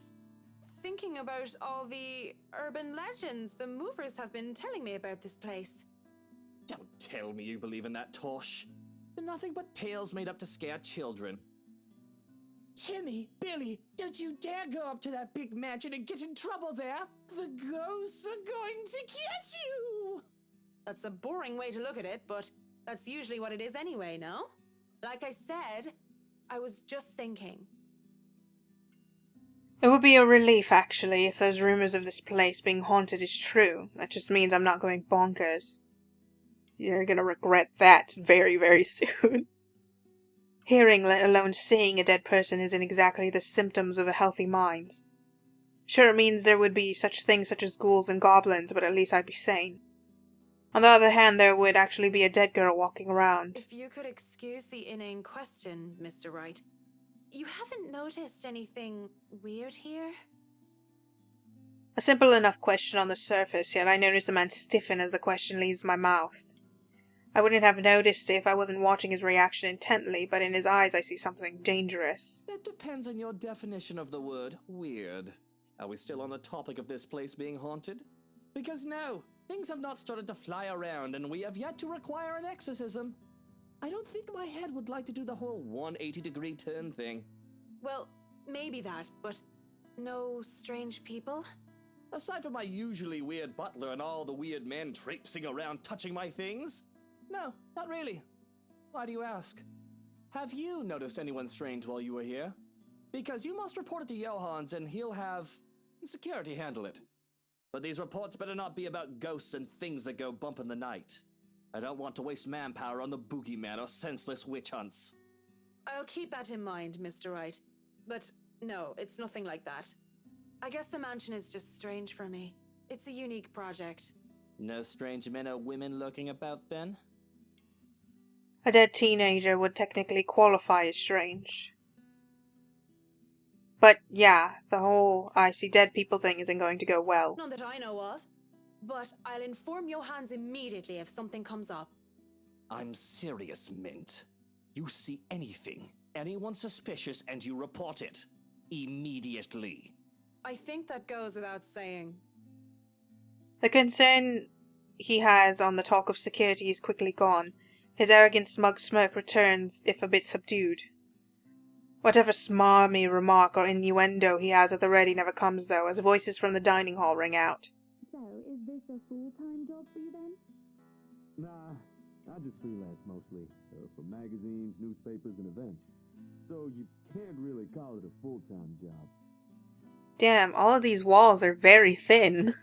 thinking about all the urban legends the movers have been telling me about this place. Don't tell me you believe in that tosh. They're nothing but tales made up to scare children. Timmy, Billy, don't you dare go up to that big mansion and get in trouble there. The ghosts are going to get you. That's a boring way to look at it, but that's usually what it is anyway, no? Like I said, I was just thinking. It would be a relief, actually, if those rumors of this place being haunted is true. That just means I'm not going bonkers. You're gonna regret that very, very soon. Hearing, let alone seeing a dead person isn't exactly the symptoms of a healthy mind. Sure, it means there would be such things such as ghouls and goblins, but at least I'd be sane. On the other hand, there would actually be a dead girl walking around. If you could excuse the inane question, Mr. Wright, you haven't noticed anything weird here? A simple enough question on the surface, yet I notice the man stiffen as the question leaves my mouth. I wouldn't have noticed it if I wasn't watching his reaction intently, but in his eyes I see something dangerous. That depends on your definition of the word weird. Are we still on the topic of this place being haunted? Because no, things have not started to fly around and we have yet to require an exorcism. I don't think my head would like to do the whole 180-degree turn thing. Well, maybe that, but no strange people? Aside from my usually weird butler and all the weird men traipsing around touching my things? No, not really. Why do you ask? Have you noticed anyone strange while you were here? Because you must report it to Johann's and he'll have security handle it. But these reports better not be about ghosts and things that go bump in the night. I don't want to waste manpower on the boogeyman or senseless witch hunts. I'll keep that in mind, Mr. Wright. But no, it's nothing like that. I guess the mansion is just strange for me. It's a unique project. No strange men or women lurking about then? A dead teenager would technically qualify as strange. But yeah, the whole I see dead people thing isn't going to go well. None that I know of. But I'll inform Johann's immediately if something comes up. I'm serious, Mint. You see anything, anyone suspicious, and you report it. Immediately. I think that goes without saying. The concern he has on the talk of security is quickly gone. His arrogant smug smirk returns, if a bit subdued. Whatever smarmy remark or innuendo he has at the ready never comes, though, as voices from the dining hall ring out. So, is this a full-time job for you then? Nah, I just freelance mostly, for magazines, newspapers, and events. So you can't really call it a full-time job. Damn, all of these walls are very thin.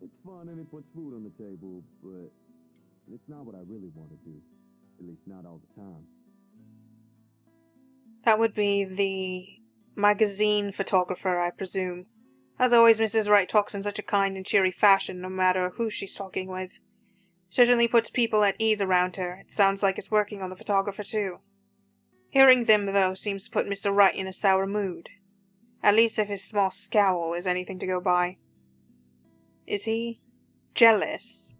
It's fun and it puts food on the table, but it's not what I really want to do. At least not all the time. That would be the magazine photographer, I presume. As always, Mrs. Wright talks in such a kind and cheery fashion, no matter who she's talking with. Certainly puts people at ease around her. It sounds like it's working on the photographer, too. Hearing them, though, seems to put Mr. Wright in a sour mood. At least if his small scowl is anything to go by. Is he jealous?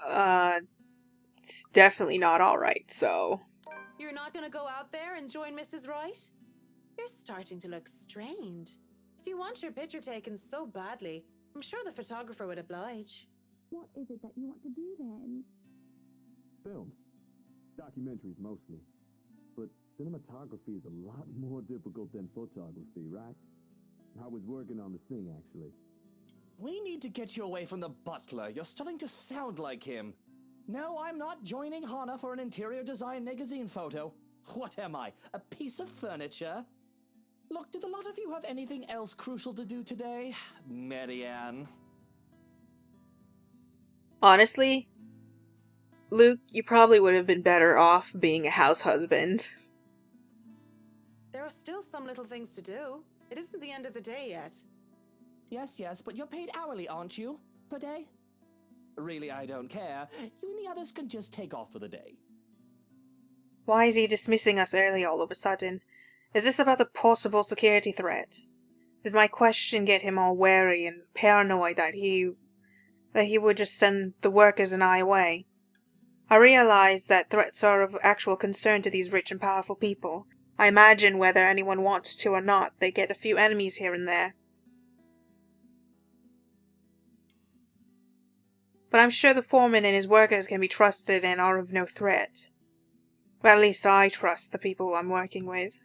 It's definitely not alright, so... You're not gonna go out there and join Mrs. Wright? You're starting to look strained. If you want your picture taken so badly, I'm sure the photographer would oblige. What is it that you want to do then? Films. Documentaries mostly. But cinematography is a lot more difficult than photography, right? I was working on this thing, actually. We need to get you away from the butler. You're starting to sound like him. No, I'm not joining Hana for an interior design magazine photo. What am I, a piece of furniture? Look, do the lot of you have anything else crucial to do today? Marianne. Honestly, Luke, you probably would have been better off being a house husband. There are still some little things to do. It isn't the end of the day yet. Yes, but you're paid hourly, aren't you? Per day? Really, I don't care. You and the others can just take off for the day. Why is he dismissing us early all of a sudden? Is this about the possible security threat? Did my question get him all wary and paranoid that he would just send the workers and I away? I realize that threats are of actual concern to these rich and powerful people. I imagine whether anyone wants to or not, they get a few enemies here and there. But I'm sure the foreman and his workers can be trusted and are of no threat. Well, at least I trust the people I'm working with.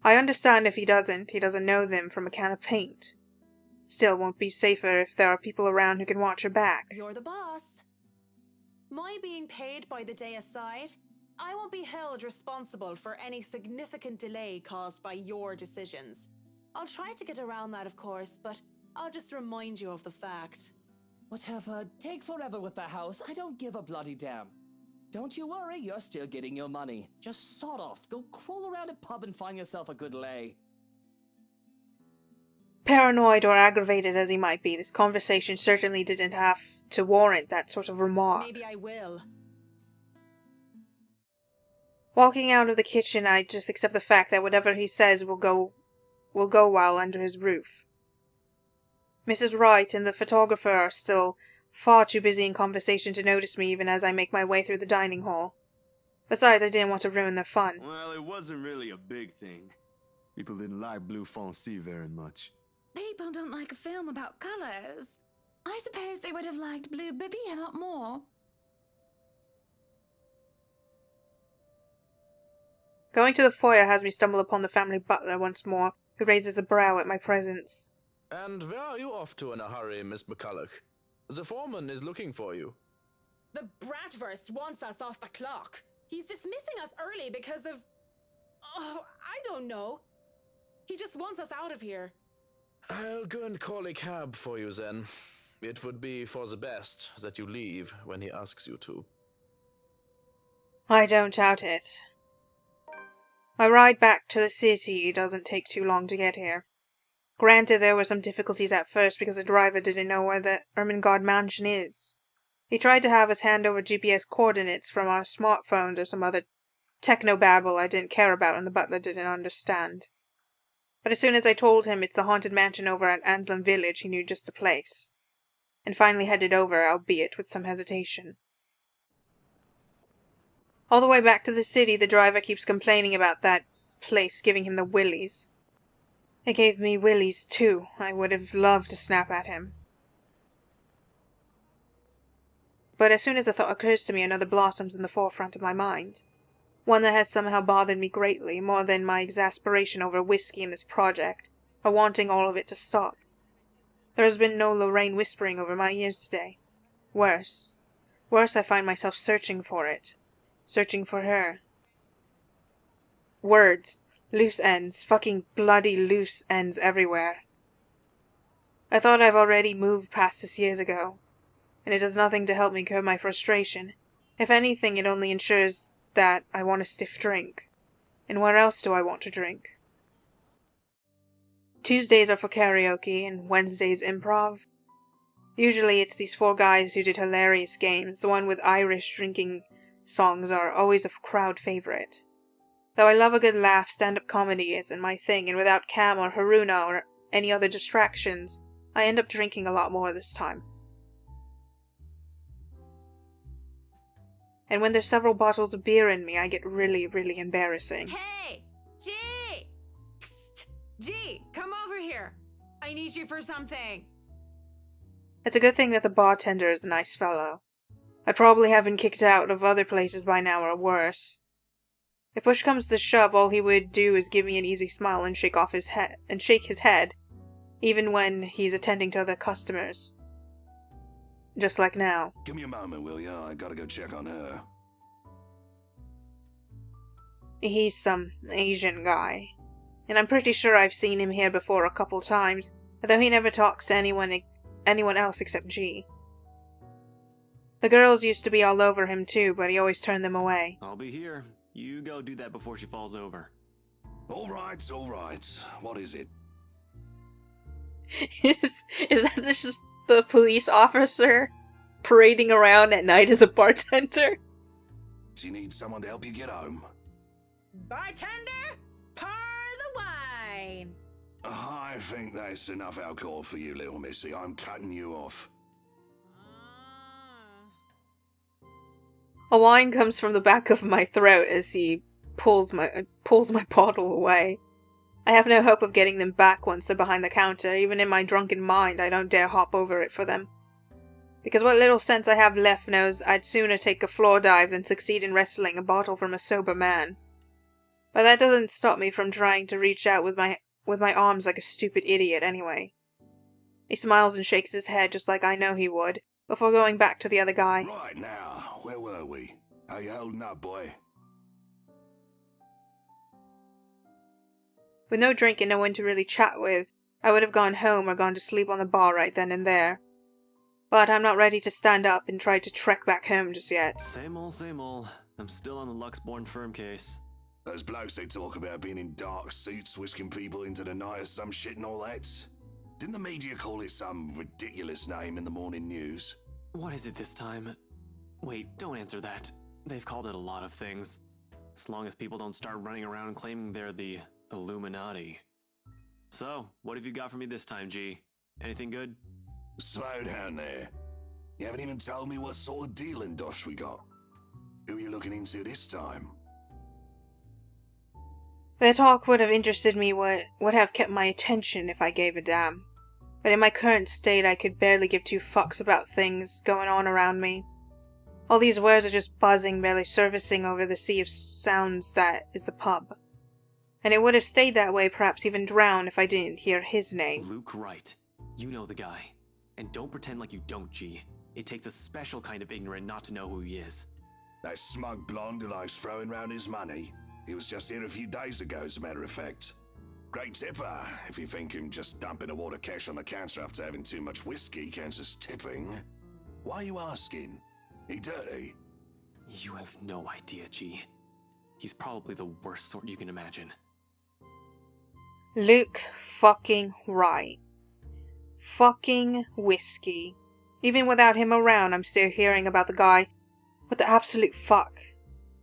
I understand if he doesn't know them from a can of paint. Still, won't be safer if there are people around who can watch her back. You're the boss. My being paid by the day aside, I won't be held responsible for any significant delay caused by your decisions. I'll try to get around that, of course, but I'll just remind you of the fact. Whatever, take forever with the house. I don't give a bloody damn. Don't you worry, you're still getting your money. Just sod off, go crawl around a pub and find yourself a good lay. Paranoid or aggravated as he might be, this conversation certainly didn't have to warrant that sort of remark. Maybe I will. Walking out of the kitchen, I just accept the fact that whatever he says will go well under his roof. Mrs. Wright and the photographer are still far too busy in conversation to notice me even as I make my way through the dining hall. Besides, I didn't want to ruin their fun. Well, it wasn't really a big thing. People didn't like Blue Fonzie very much. People don't like a film about colours. I suppose they would have liked Blue Bibby a lot more. Going to the foyer has me stumble upon the family butler once more, who raises a brow at my presence. And where are you off to in a hurry, Miss McCulloch? The foreman is looking for you. The Bratwurst wants us off the clock. He's dismissing us early because of... Oh, I don't know. He just wants us out of here. I'll go and call a cab for you then. It would be for the best that you leave when he asks you to. I don't doubt it. My ride back to the city doesn't take too long to get here. Granted, there were some difficulties at first because the driver didn't know where the Ermengarde mansion is. He tried to have us hand over GPS coordinates from our smartphones or some other technobabble I didn't care about and the butler didn't understand. But as soon as I told him it's the haunted mansion over at Anslem Village, he knew just the place. And finally headed over, albeit with some hesitation. All the way back to the city, the driver keeps complaining about that place giving him the willies. It gave me willies too. I would have loved to snap at him. But as soon as the thought occurs to me, another blossoms in the forefront of my mind. One that has somehow bothered me greatly, more than my exasperation over whiskey in this project, or wanting all of it to stop. There has been no Lorraine whispering over my ears today. Worse, I find myself searching for it. Searching for her. Words. Loose ends. Fucking bloody loose ends everywhere. I thought I've already moved past this years ago, and it does nothing to help me curb my frustration. If anything, it only ensures that I want a stiff drink. And where else do I want to drink? Tuesdays are for karaoke, and Wednesdays improv. Usually it's these 4 guys who did hilarious games. The one with Irish drinking songs are always a crowd favourite. Though I love a good laugh, stand-up comedy isn't my thing, and without Cam or Haruna or any other distractions, I end up drinking a lot more this time. And when there's several bottles of beer in me, I get really, really embarrassing. Hey! G! Psst! G, come over here. I need you for something. It's a good thing that the bartender is a nice fellow. I'd probably have been kicked out of other places by now or worse. If push comes to shove, all he would do is give me an easy smile and shake his head, even when he's attending to other customers. Just like now. Give me a moment, will ya? I gotta go check on her. He's some Asian guy, and I'm pretty sure I've seen him here before a couple times, though he never talks to anyone else except G. The girls used to be all over him too, but he always turned them away. I'll be here. You go do that before she falls over. All right. What is it? Is that just the police officer parading around at night as a bartender? Do you need someone to help you get home? Bartender, pour the wine. I think that's enough alcohol for you, little missy. I'm cutting you off. A whine comes from the back of my throat as he pulls my bottle away. I have no hope of getting them back once they're behind the counter. Even in my drunken mind, I don't dare hop over it for them. Because what little sense I have left knows I'd sooner take a floor dive than succeed in wresting a bottle from a sober man. But that doesn't stop me from trying to reach out with my arms like a stupid idiot anyway. He smiles and shakes his head just like I know he would, before going back to the other guy. Right now, where were we? How you holding up, boy? With no drink and no one to really chat with, I would have gone home or gone to sleep on the bar right then and there. But I'm not ready to stand up and try to trek back home just yet. Same old. I'm still on the Luxborn firm case. Those blokes they talk about being in dark suits, whisking people into the night or some shit and all that. Didn't the media call it some ridiculous name in the morning news? What is it this time? Wait, don't answer that. They've called it a lot of things. As long as people don't start running around claiming they're the Illuminati. So, what have you got for me this time, G? Anything good? Slow down there. You haven't even told me what sort of dealing dosh we got. Who are you looking into this time? Their talk would have interested me, would have kept my attention if I gave a damn. But in my current state, I could barely give 2 fucks about things going on around me. All these words are just buzzing, barely surfacing over the sea of sounds that is the pub. And it would have stayed that way, perhaps even drowned, if I didn't hear his name. Luke Wright. You know the guy. And don't pretend like you don't, G. It takes a special kind of ignorant not to know who he is. That smug blonde who likes throwing round his money. He was just here a few days ago, as a matter of fact. Great tipper, if you think him just dumping a wad of cash on the counter after having too much whiskey counts as tipping. Why are you asking? He dirty? You have no idea, G. He's probably the worst sort you can imagine. Luke fucking Wright. Fucking whiskey. Even without him around, I'm still hearing about the guy. What the absolute fuck?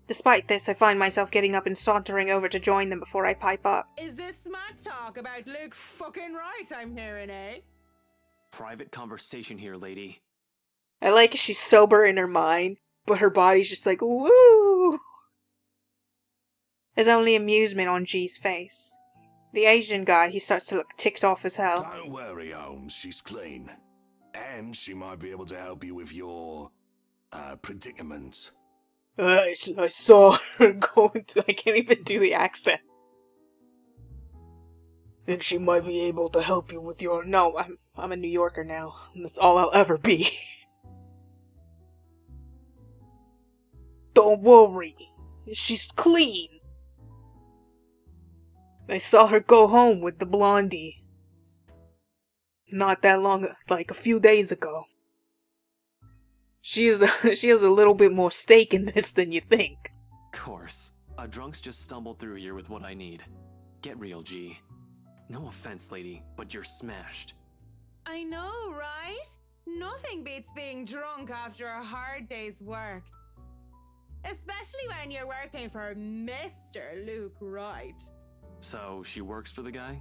Despite this, I find myself getting up and sauntering over to join them before I pipe up. Is this smart talk about Luke fucking Wright I'm hearing, eh? Private conversation here, lady. I like she's sober in her mind, but her body's just like, woo! There's only amusement on G's face. The Asian guy, he starts to look ticked off as hell. Don't worry, Holmes, she's clean. And she might be able to help you with your, predicament. I saw her going to... I can't even do the accent. And she might be able to help you with your... No, I'm a New Yorker now. And that's all I'll ever be. Don't worry. She's clean. I saw her go home with the blondie. Not that long, like a few days ago. She has a little bit more stake in this than you think. Of course. A drunk's just stumbled through here with what I need. Get real, G. No offense, lady, but you're smashed. I know, right? Nothing beats being drunk after a hard day's work. Especially when you're working for Mr. Luke Wright. So, she works for the guy?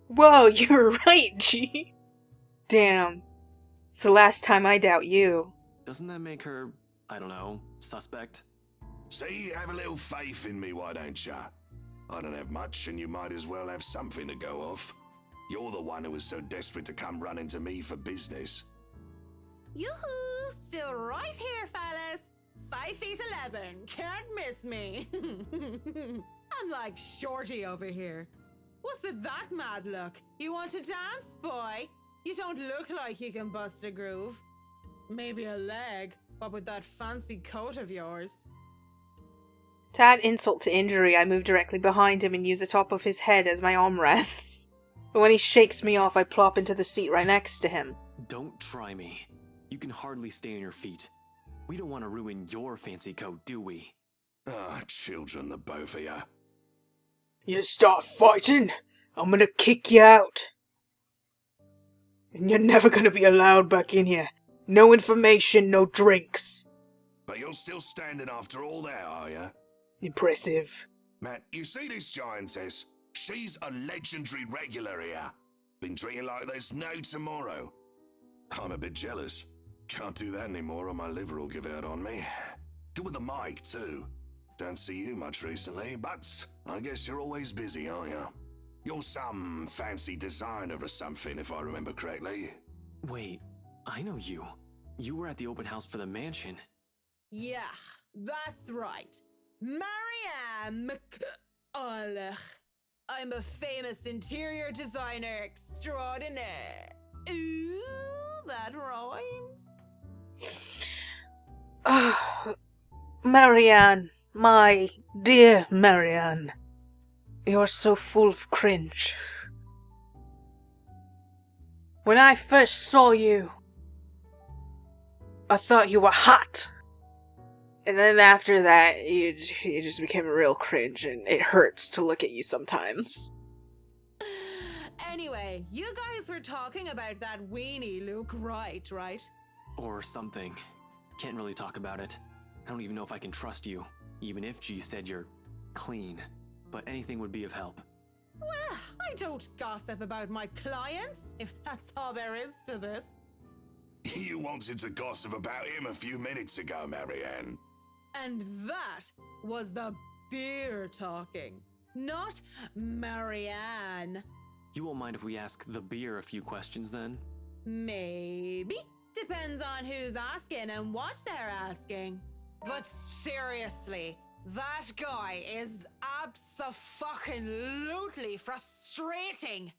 Whoa, you're right, G. Damn. It's the last time I doubt you. Doesn't that make her, I don't know, suspect? See, have a little faith in me, why don't ya? I don't have much, and you might as well have something to go off. You're the one who was so desperate to come running to me for business. Yoo-hoo! Still right here, fellas. 5'11", can't miss me. Unlike Shorty over here. What's with that mad look? You want to dance, boy? You don't look like you can bust a groove. Maybe a leg, what with that fancy coat of yours? To add insult to injury, I move directly behind him and use the top of his head as my armrests. But when he shakes me off, I plop into the seat right next to him. Don't try me. You can hardly stay on your feet. We don't want to ruin your fancy coat, do we? Ah, children, the both of ya. You start fighting, I'm gonna kick you out. And you're never gonna be allowed back in here. No information, no drinks. But you're still standing after all that, are ya? Impressive. Matt, you see this giantess? She's a legendary regular here. Been treated like there's no tomorrow. I'm a bit jealous. Can't do that anymore or my liver will give out on me. Good with the mic, too. Don't see you much recently, but I guess you're always busy, aren't you? You're some fancy designer or something, if I remember correctly. Wait, I know you. You were at the open house for the mansion. Yeah, that's right. Marianne I'm a famous interior designer extraordinaire. Ooh, that rhymes. Marianne, my dear Marianne. You're so full of cringe. When I first saw you, I thought you were hot. And then after that, you just became real cringe, and it hurts to look at you sometimes. Anyway, you guys were talking about that weenie Luke Wright, right? Or something. Can't really talk about it. I don't even know if I can trust you, even if G said you're clean. But anything would be of help. Well, I don't gossip about my clients, if that's all there is to this. You wanted to gossip about him a few minutes ago, Marianne. And that was the beer talking, not Marianne. You won't mind if we ask the beer a few questions then? Maybe. Depends on who's asking and what they're asking. But seriously, that guy is abso-fucking-lutely frustrating.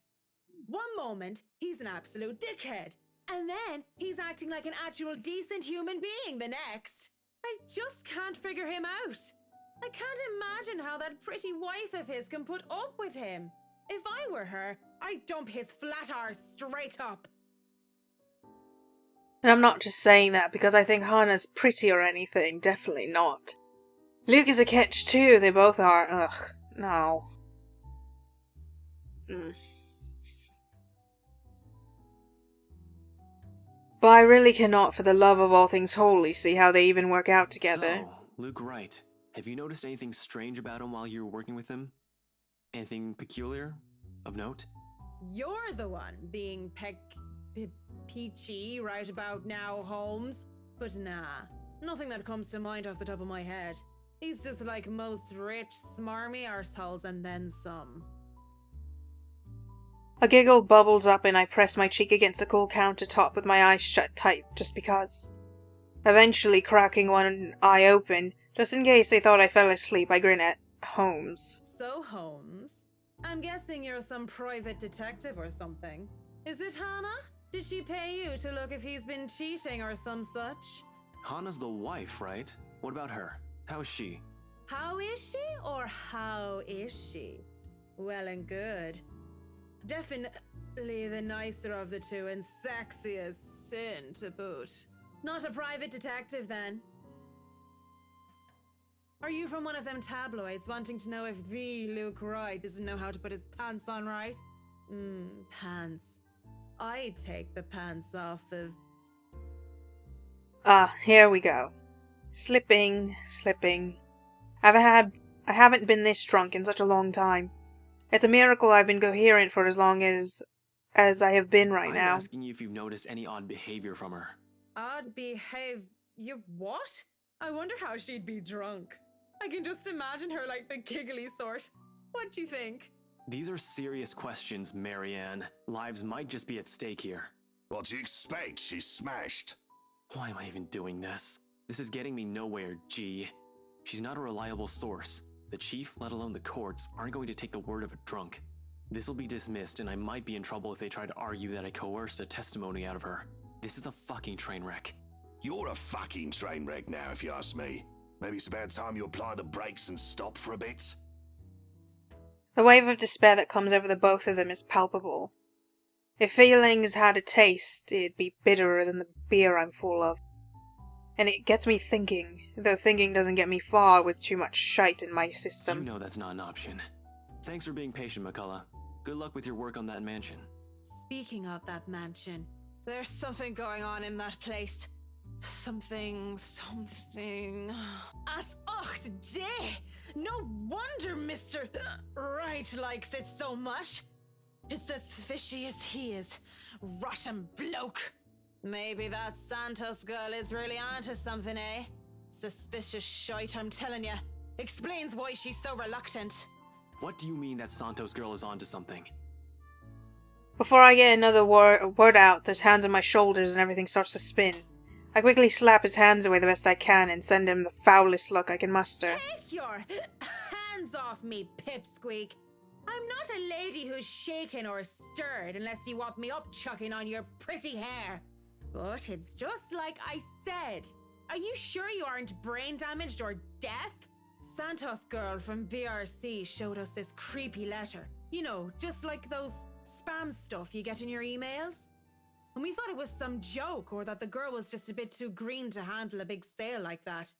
One moment, he's an absolute dickhead. And then he's acting like an actual decent human being the next. I just can't figure him out. I can't imagine how that pretty wife of his can put up with him. If I were her, I'd dump his flat arse straight up. And I'm not just saying that because I think Hannah's pretty or anything. Definitely not. Luke is a catch too. They both are. Ugh. No. But I really cannot, for the love of all things holy, see how they even work out together. So, Luke Wright, have you noticed anything strange about him while you were working with him? Anything peculiar? Of note? You're the one being peachy right about now, Holmes. But nah, nothing that comes to mind off the top of my head. He's just like most rich, smarmy arseholes and then some. A giggle bubbles up and I press my cheek against the cool countertop with my eyes shut tight just because. Eventually cracking one eye open, just in case they thought I fell asleep, I grin at Holmes. So, Holmes, I'm guessing you're some private detective or something. Is it Hannah? Did she pay you to look if he's been cheating or some such? Hannah's the wife, right? What about her? How is she? How is she or how is she? Well and good. Definitely the nicer of the two and sexy as sin to boot. Not a private detective then. Are you from one of them tabloids wanting to know if the Luke Wright doesn't know how to put his pants on right? Pants. I'd take the pants off of... Ah, here we go. Slipping. I haven't been this drunk in such a long time. It's a miracle I've been coherent for as long as I have been right now. I'm asking you if you've noticed any odd behavior from her. Odd behave... You what? I wonder how she'd be drunk. I can just imagine her like the giggly sort. What do you think? These are serious questions, Marianne. Lives might just be at stake here. What do you expect? She's smashed. Why am I even doing this? This is getting me nowhere, G. She's not a reliable source. The chief, let alone the courts, aren't going to take the word of a drunk. This'll be dismissed, and I might be in trouble if they try to argue that I coerced a testimony out of her. This is a fucking train wreck. You're a fucking train wreck now, if you ask me. Maybe it's about time you apply the brakes and stop for a bit. The wave of despair that comes over the both of them is palpable. If feelings had a taste, it'd be bitterer than the beer I'm full of. And it gets me thinking, though thinking doesn't get me far with too much shite in my system. You know that's not an option. Thanks for being patient, McCullough. Good luck with your work on that mansion. Speaking of that mansion, there's something going on in that place. Something. As och day! No wonder Mr. Wright likes it so much. It's as fishy as he is. Rotten bloke. Maybe that Santos girl is really onto something, eh? Suspicious shite, I'm telling you. Explains why she's so reluctant. What do you mean that Santos girl is onto something? Before I get another word out, there's hands on my shoulders and everything starts to spin. I quickly slap his hands away the best I can and send him the foulest look I can muster. Take your hands off me, pipsqueak. I'm not a lady who's shaken or stirred unless you want me up-chucking on your pretty hair. But it's just like I said. Are you sure you aren't brain damaged or deaf? Santos girl from BRC showed us this creepy letter. You know, just like those spam stuff you get in your emails. And we thought it was some joke or that the girl was just a bit too green to handle a big sale like that.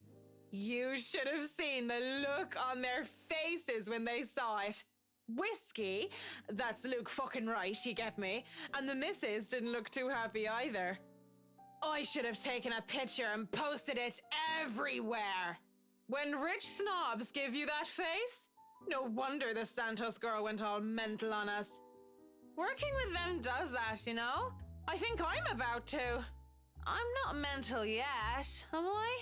You should have seen the look on their faces when they saw it. Whiskey, that's Luke fucking right, you get me? And the missus didn't look too happy either. I should have taken a picture and posted it everywhere. When rich snobs give you that face, no wonder the Santos girl went all mental on us. Working with them does that, you know? I think I'm about to. I'm not mental yet, am I?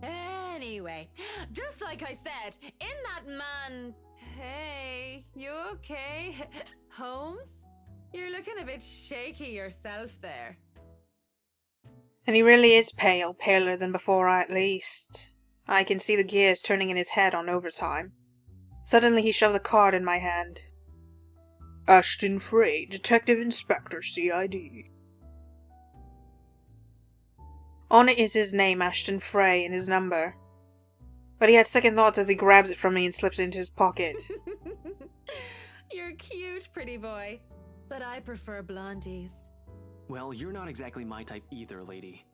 Anyway, just like I said, in that man... Hey, you okay? Holmes? You're looking a bit shaky yourself there. And he really is pale, paler than before at least. I can see the gears turning in his head on overtime. Suddenly he shoves a card in my hand. Ashton Frey, Detective Inspector, CID. On it is his name, Ashton Frey, and his number. But he had second thoughts as he grabs it from me and slips it into his pocket. You're cute, pretty boy. But I prefer blondies. Well, you're not exactly my type either, lady.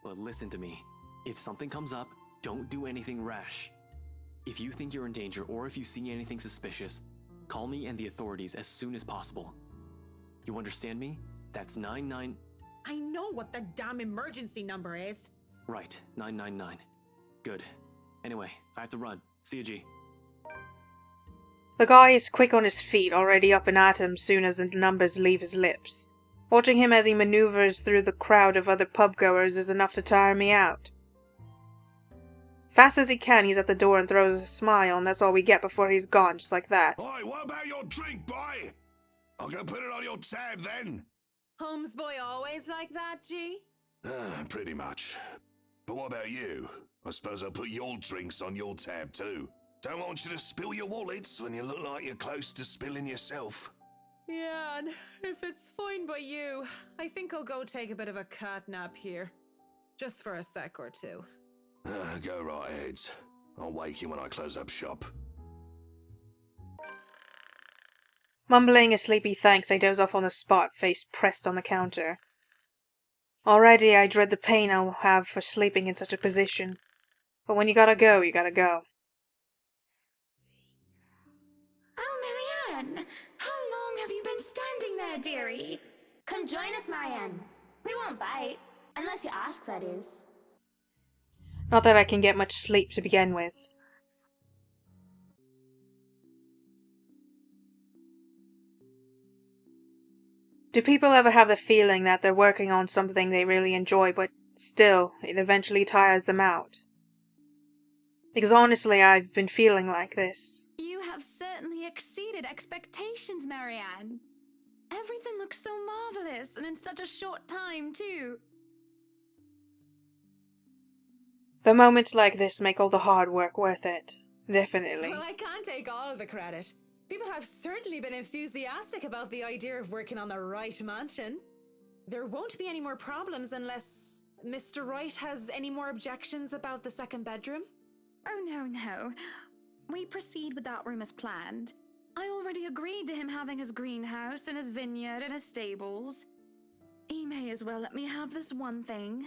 But listen to me. If something comes up, don't do anything rash. If you think you're in danger or if you see anything suspicious, call me and the authorities as soon as possible. You understand me? That's 99... I know what the damn emergency number is. Right, 999. Good. Anyway, I have to run. See you, G. The guy is quick on his feet, already up and at him soon as the numbers leave his lips. Watching him as he maneuvers through the crowd of other pub-goers is enough to tire me out. Fast as he can, he's at the door and throws us a smile, and that's all we get before he's gone, just like that. Oi, what about your drink, boy? I'll go put it on your tab then. Holmes boy always like that, G? Pretty much. But what about you? I suppose I'll put your drinks on your tab too. Don't want you to spill your wallets when you look like you're close to spilling yourself. Yeah, and if it's fine by you, I think I'll go take a bit of a cat nap here. Just for a sec or two. Go right ahead. I'll wake you when I close up shop. Mumbling a sleepy thanks, I doze off on the spot, face pressed on the counter. Already I dread the pain I'll have for sleeping in such a position. But when you gotta go, you gotta go. Oh, Marianne! How long have you been standing there, dearie? Come join us, Marianne. We won't bite. Unless you ask, that is. Not that I can get much sleep to begin with. Do people ever have the feeling that they're working on something they really enjoy, but still, it eventually tires them out? Because honestly, I've been feeling like this. You have certainly exceeded expectations, Marianne. Everything looks so marvelous, and in such a short time, too. The moments like this make all the hard work worth it. Definitely. Well, I can't take all the credit. People have certainly been enthusiastic about the idea of working on the right mansion. There won't be any more problems unless Mr. Wright has any more objections about the second bedroom. Oh, no. We proceed with that room as planned. I already agreed to him having his greenhouse and his vineyard and his stables. He may as well let me have this one thing.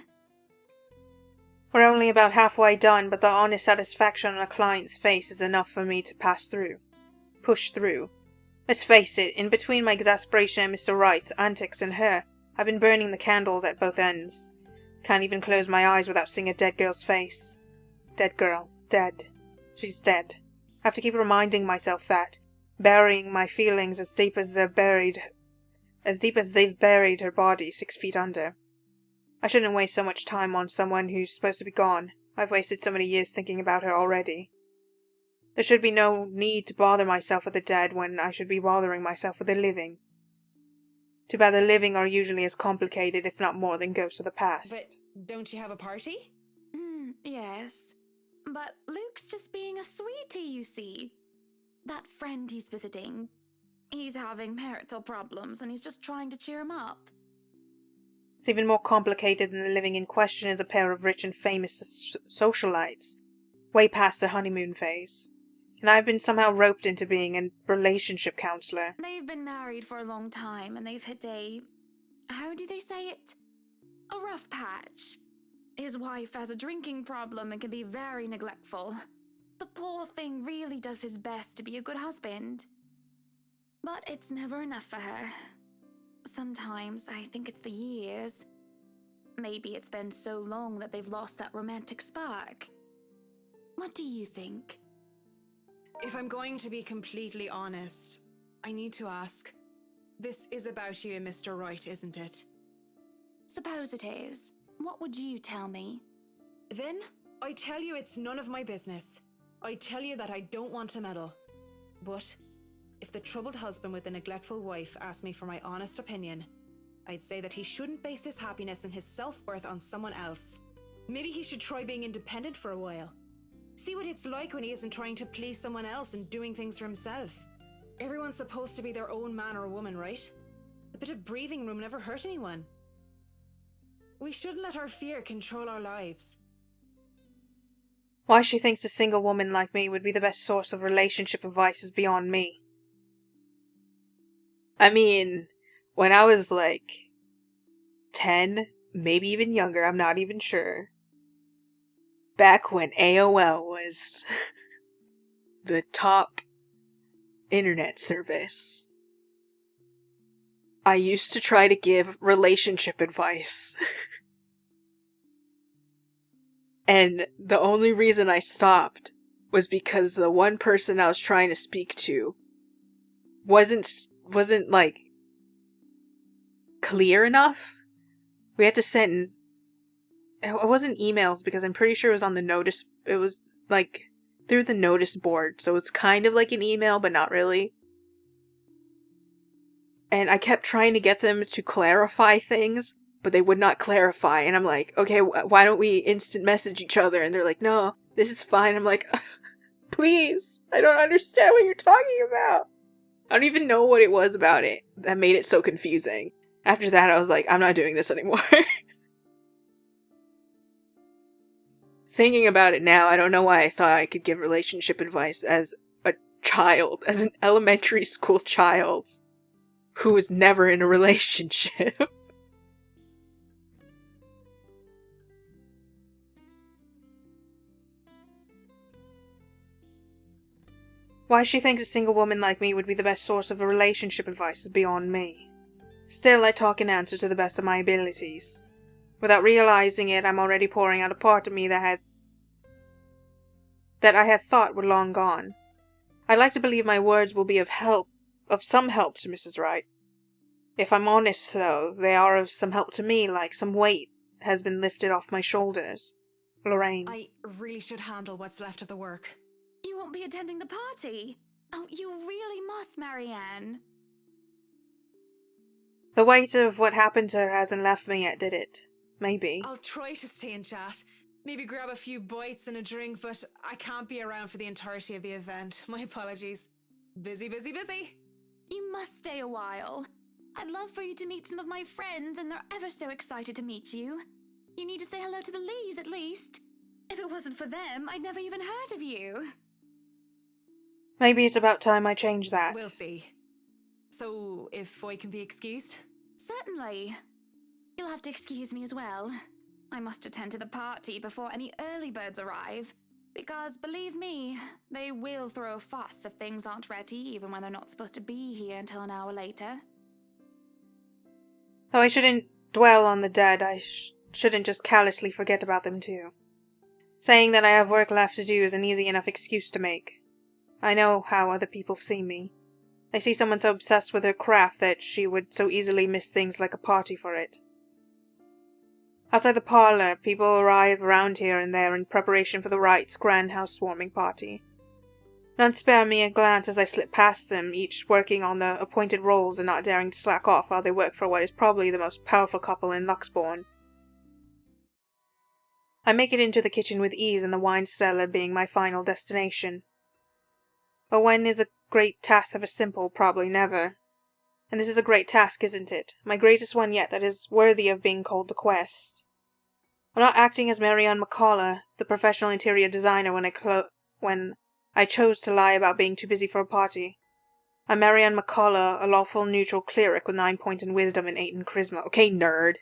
We're only about halfway done, but the honest satisfaction on a client's face is enough for me to push through. Let's face it, in between my exasperation at Mr. Wright's antics and her, I've been burning the candles at both ends. Can't even close my eyes without seeing a dead girl's face. Dead girl. Dead. She's dead. I have to keep reminding myself that, burying my feelings as deep as they've buried her body 6 feet under. I shouldn't waste so much time on someone who's supposed to be gone. I've wasted so many years thinking about her already. There should be no need to bother myself with the dead when I should be bothering myself with the living. Too bad the living are usually as complicated, if not more, than ghosts of the past. But don't you have a party? Yes. But Luke's just being a sweetie, you see. That friend he's visiting, he's having marital problems and he's just trying to cheer him up. It's even more complicated than the living in question is a pair of rich and famous socialites, way past their honeymoon phase. And I've been somehow roped into being a relationship counselor. They've been married for a long time and they've hit how do they say it? A rough patch. His wife has a drinking problem and can be very neglectful. The poor thing really does his best to be a good husband. But it's never enough for her. Sometimes I think it's the years. Maybe it's been so long that they've lost that romantic spark. What do you think? If I'm going to be completely honest, I need to ask. This is about you and Mr. Wright, isn't it? Suppose it is. What would you tell me? Then, I tell you it's none of my business. I tell you that I don't want to meddle. But, if the troubled husband with the neglectful wife asked me for my honest opinion, I'd say that he shouldn't base his happiness and his self-worth on someone else. Maybe he should try being independent for a while. See what it's like when he isn't trying to please someone else and doing things for himself. Everyone's supposed to be their own man or woman, right? A bit of breathing room never hurt anyone. We shouldn't let our fear control our lives. Why she thinks a single woman like me would be the best source of relationship advice is beyond me. I mean, when I was like 10, maybe even younger, I'm not even sure. Back when AOL was the top internet service, I used to try to give relationship advice. And the only reason I stopped was because the one person I was trying to speak to wasn't like clear enough. We had to send it wasn't emails because I'm pretty sure it was on the notice. It was like through the notice board, so it's kind of like an email, but not really. And I kept trying to get them to clarify things, but they would not clarify. And I'm like, okay, why don't we instant message each other? And they're like, no, this is fine. I'm like, please, I don't understand what you're talking about. I don't even know what it was about it that made it so confusing. After that, I was like, I'm not doing this anymore. Thinking about it now, I don't know why I thought I could give relationship advice as a child, as an elementary school child who was never in a relationship. Why she thinks a single woman like me would be the best source of a relationship advice is beyond me. Still, I talk in answer to the best of my abilities. Without realizing it, I'm already pouring out a part of me that I had thought were long gone. I like to believe my words will be of some help to Mrs. Wright. If I'm honest, though, they are of some help to me, like some weight has been lifted off my shoulders. Lorraine. I really should handle what's left of the work. You won't be attending the party. Oh, you really must, Marianne. The weight of what happened to her hasn't left me yet, did it? Maybe. I'll try to stay in chat. Maybe grab a few bites and a drink, but I can't be around for the entirety of the event. My apologies. Busy, busy, busy. You must stay a while. I'd love for you to meet some of my friends, and they're ever so excited to meet you. You need to say hello to the Lees, at least. If it wasn't for them, I'd never even heard of you. Maybe it's about time I change that. We'll see. So, if I can be excused? Certainly. You'll have to excuse me as well. I must attend to the party before any early birds arrive. Because, believe me, they will throw a fuss if things aren't ready, even when they're not supposed to be here until an hour later. Though I shouldn't dwell on the dead, I shouldn't just callously forget about them too. Saying that I have work left to do is an easy enough excuse to make. I know how other people see me. They see someone so obsessed with her craft that she would so easily miss things like a party for it. Outside the parlour, people arrive around here and there in preparation for the Wrights' grand housewarming party. None spare me a glance as I slip past them, each working on the appointed roles and not daring to slack off while they work for what is probably the most powerful couple in Luxbourne. I make it into the kitchen with ease, and the wine cellar being my final destination. But when is a great task ever simple? Probably never. And this is a great task, isn't it? My greatest one yet that is worthy of being called the quest. I'm not acting as Marianne McCullough, the professional interior designer, when I chose to lie about being too busy for a party. I'm Marianne McCullough, a lawful neutral cleric with 9 points in wisdom and 8 in charisma. Okay, nerd.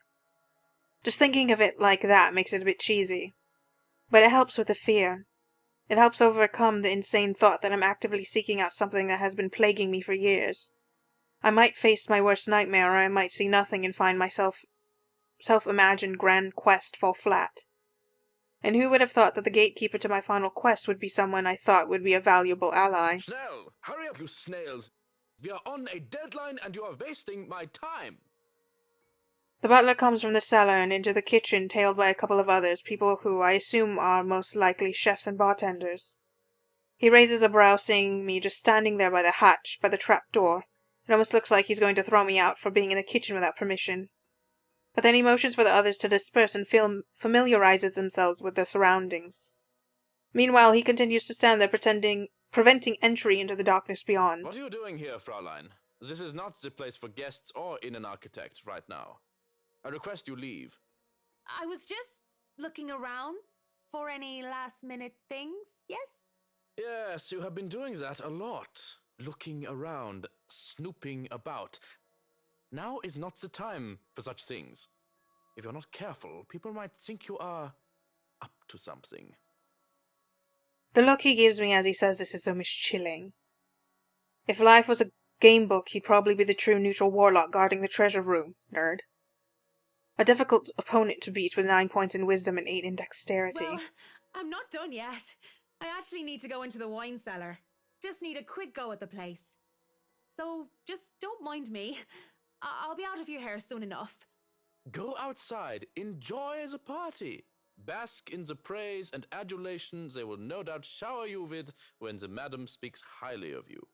Just thinking of it like that makes it a bit cheesy. But it helps with the fear. It helps overcome the insane thought that I'm actively seeking out something that has been plaguing me for years. I might face my worst nightmare, or I might see nothing and find my self-imagined grand quest fall flat. And who would have thought that the gatekeeper to my final quest would be someone I thought would be a valuable ally? Schnell! Hurry up, you snails! We are on a deadline and you are wasting my time! The butler comes from the cellar and into the kitchen, tailed by a couple of others, people who I assume are most likely chefs and bartenders. He raises a brow, seeing me just standing there by the hatch, by the trap door. It almost looks like he's going to throw me out for being in the kitchen without permission. But then he motions for the others to disperse and familiarizes themselves with their surroundings. Meanwhile, he continues to stand there preventing entry into the darkness beyond. What are you doing here, Fraulein? This is not the place for guests or in an architect right now. I request you leave. I was just looking around for any last-minute things, yes? Yes, you have been doing that a lot. Looking around, snooping about. Now is not the time for such things. If you're not careful, people might think you are up to something. The look he gives me as he says this is almost chilling. If life was a game book, he'd probably be the true neutral warlock guarding the treasure room, nerd. A difficult opponent to beat with 9 points in wisdom and 8 in dexterity. Well, I'm not done yet. I actually need to go into the wine cellar. Just need a quick go at the place. So, just don't mind me. I'll be out of your hair soon enough. Go outside. Enjoy the party. Bask in the praise and adulation they will no doubt shower you with when the madam speaks highly of you.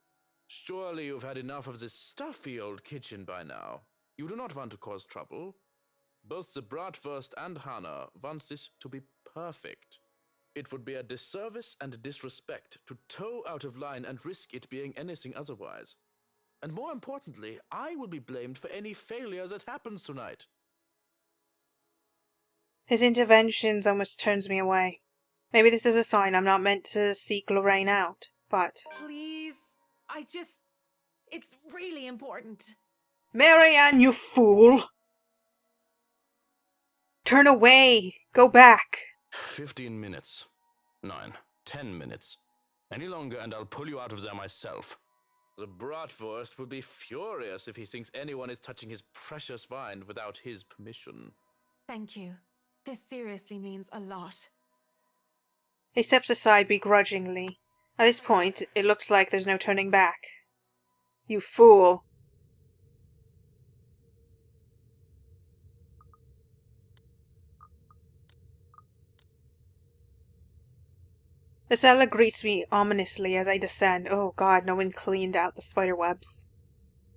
Surely you've had enough of this stuffy old kitchen by now. You do not want to cause trouble. Both the bratwurst and Hannah want this to be perfect. It would be a disservice and a disrespect to toe out of line and risk it being anything otherwise. And more importantly, I will be blamed for any failure that happens tonight. His interventions almost turns me away. Maybe this is a sign I'm not meant to seek Lorraine out, but... Please. It's really important. Marianne, you fool! Turn away! Go back! 15 minutes. 9, 10 minutes. Any longer and I'll pull you out of there myself. The bratwurst will be furious if he thinks anyone is touching his precious wine without his permission. Thank you. This seriously means a lot. He steps aside begrudgingly. At this point, it looks like there's no turning back. You fool! The cellar greets me ominously as I descend. Oh god, no one cleaned out the spider webs.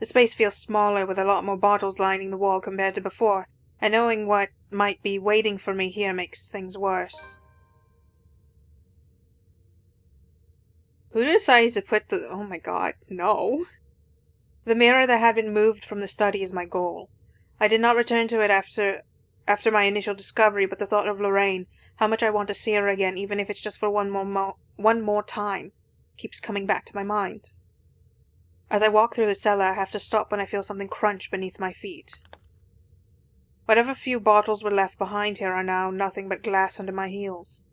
The space feels smaller with a lot more bottles lining the wall compared to before, and knowing what might be waiting for me here makes things worse. Who decided to put the... Oh my god, no. The mirror that had been moved from the study is my goal. I did not return to it after my initial discovery, but the thought of Lorraine, how much I want to see her again, even if it's just for one more time, keeps coming back to my mind. As I walk through the cellar, I have to stop when I feel something crunch beneath my feet. Whatever few bottles were left behind here are now nothing but glass under my heels.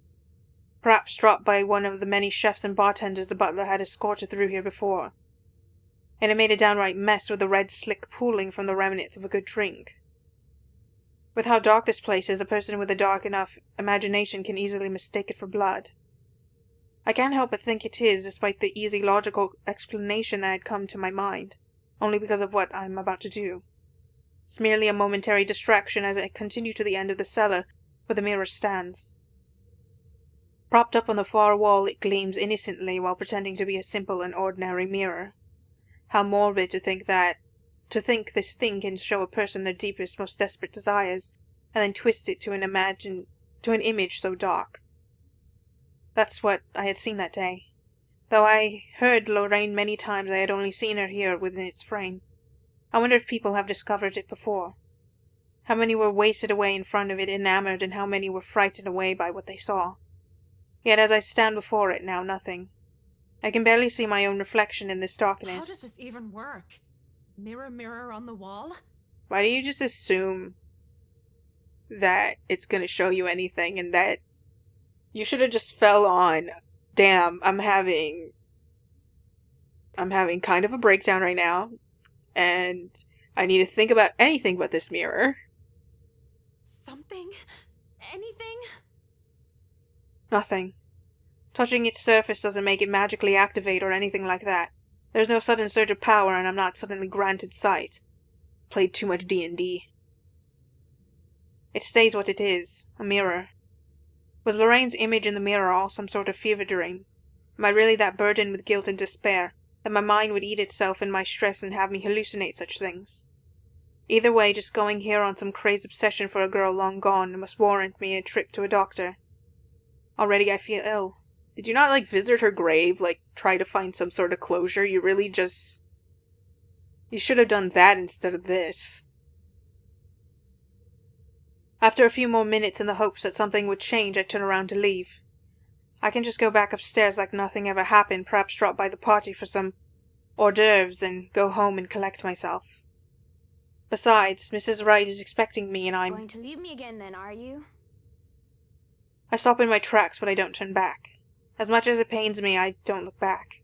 Perhaps dropped by one of the many chefs and bartenders the butler had escorted through here before. And it made a downright mess with the red slick pooling from the remnants of a good drink. With how dark this place is, a person with a dark enough imagination can easily mistake it for blood. I can't help but think it is, despite the easy logical explanation that had come to my mind, only because of what I'm about to do. It's merely a momentary distraction as I continue to the end of the cellar, where the mirror stands. Propped up on the far wall, it gleams innocently while pretending to be a simple and ordinary mirror. How morbid to think this thing can show a person their deepest, most desperate desires, and then twist it to an image so dark. That's what I had seen that day. Though I heard Lorraine many times, I had only seen her here within its frame. I wonder if people have discovered it before. How many were wasted away in front of it, enamored, and how many were frightened away by what they saw. Yet as I stand before it now, nothing. I can barely see my own reflection in this darkness. How does this even work? Mirror, mirror on the wall? Why do you just assume that it's going to show you anything and that you should have just fell on, damn, I'm having kind of a breakdown right now, and I need to think about anything but this mirror. Something? Anything? Nothing. Touching its surface doesn't make it magically activate or anything like that. There's no sudden surge of power and I'm not suddenly granted sight. Played too much D&D. It stays what it is, a mirror. Was Lorraine's image in the mirror all some sort of fever dream? Am I really that burdened with guilt and despair that my mind would eat itself in my stress and have me hallucinate such things? Either way, just going here on some crazed obsession for a girl long gone must warrant me a trip to a doctor. Already I feel ill. Did you not, visit her grave, try to find some sort of closure? You really just... You should have done that instead of this. After a few more minutes in the hopes that something would change, I turn around to leave. I can just go back upstairs like nothing ever happened, perhaps drop by the party for some hors d'oeuvres, and go home and collect myself. Besides, Mrs. Wright is expecting me and I'm... Going to leave me again then, are you? I stop in my tracks, but I don't turn back. As much as it pains me, I don't look back.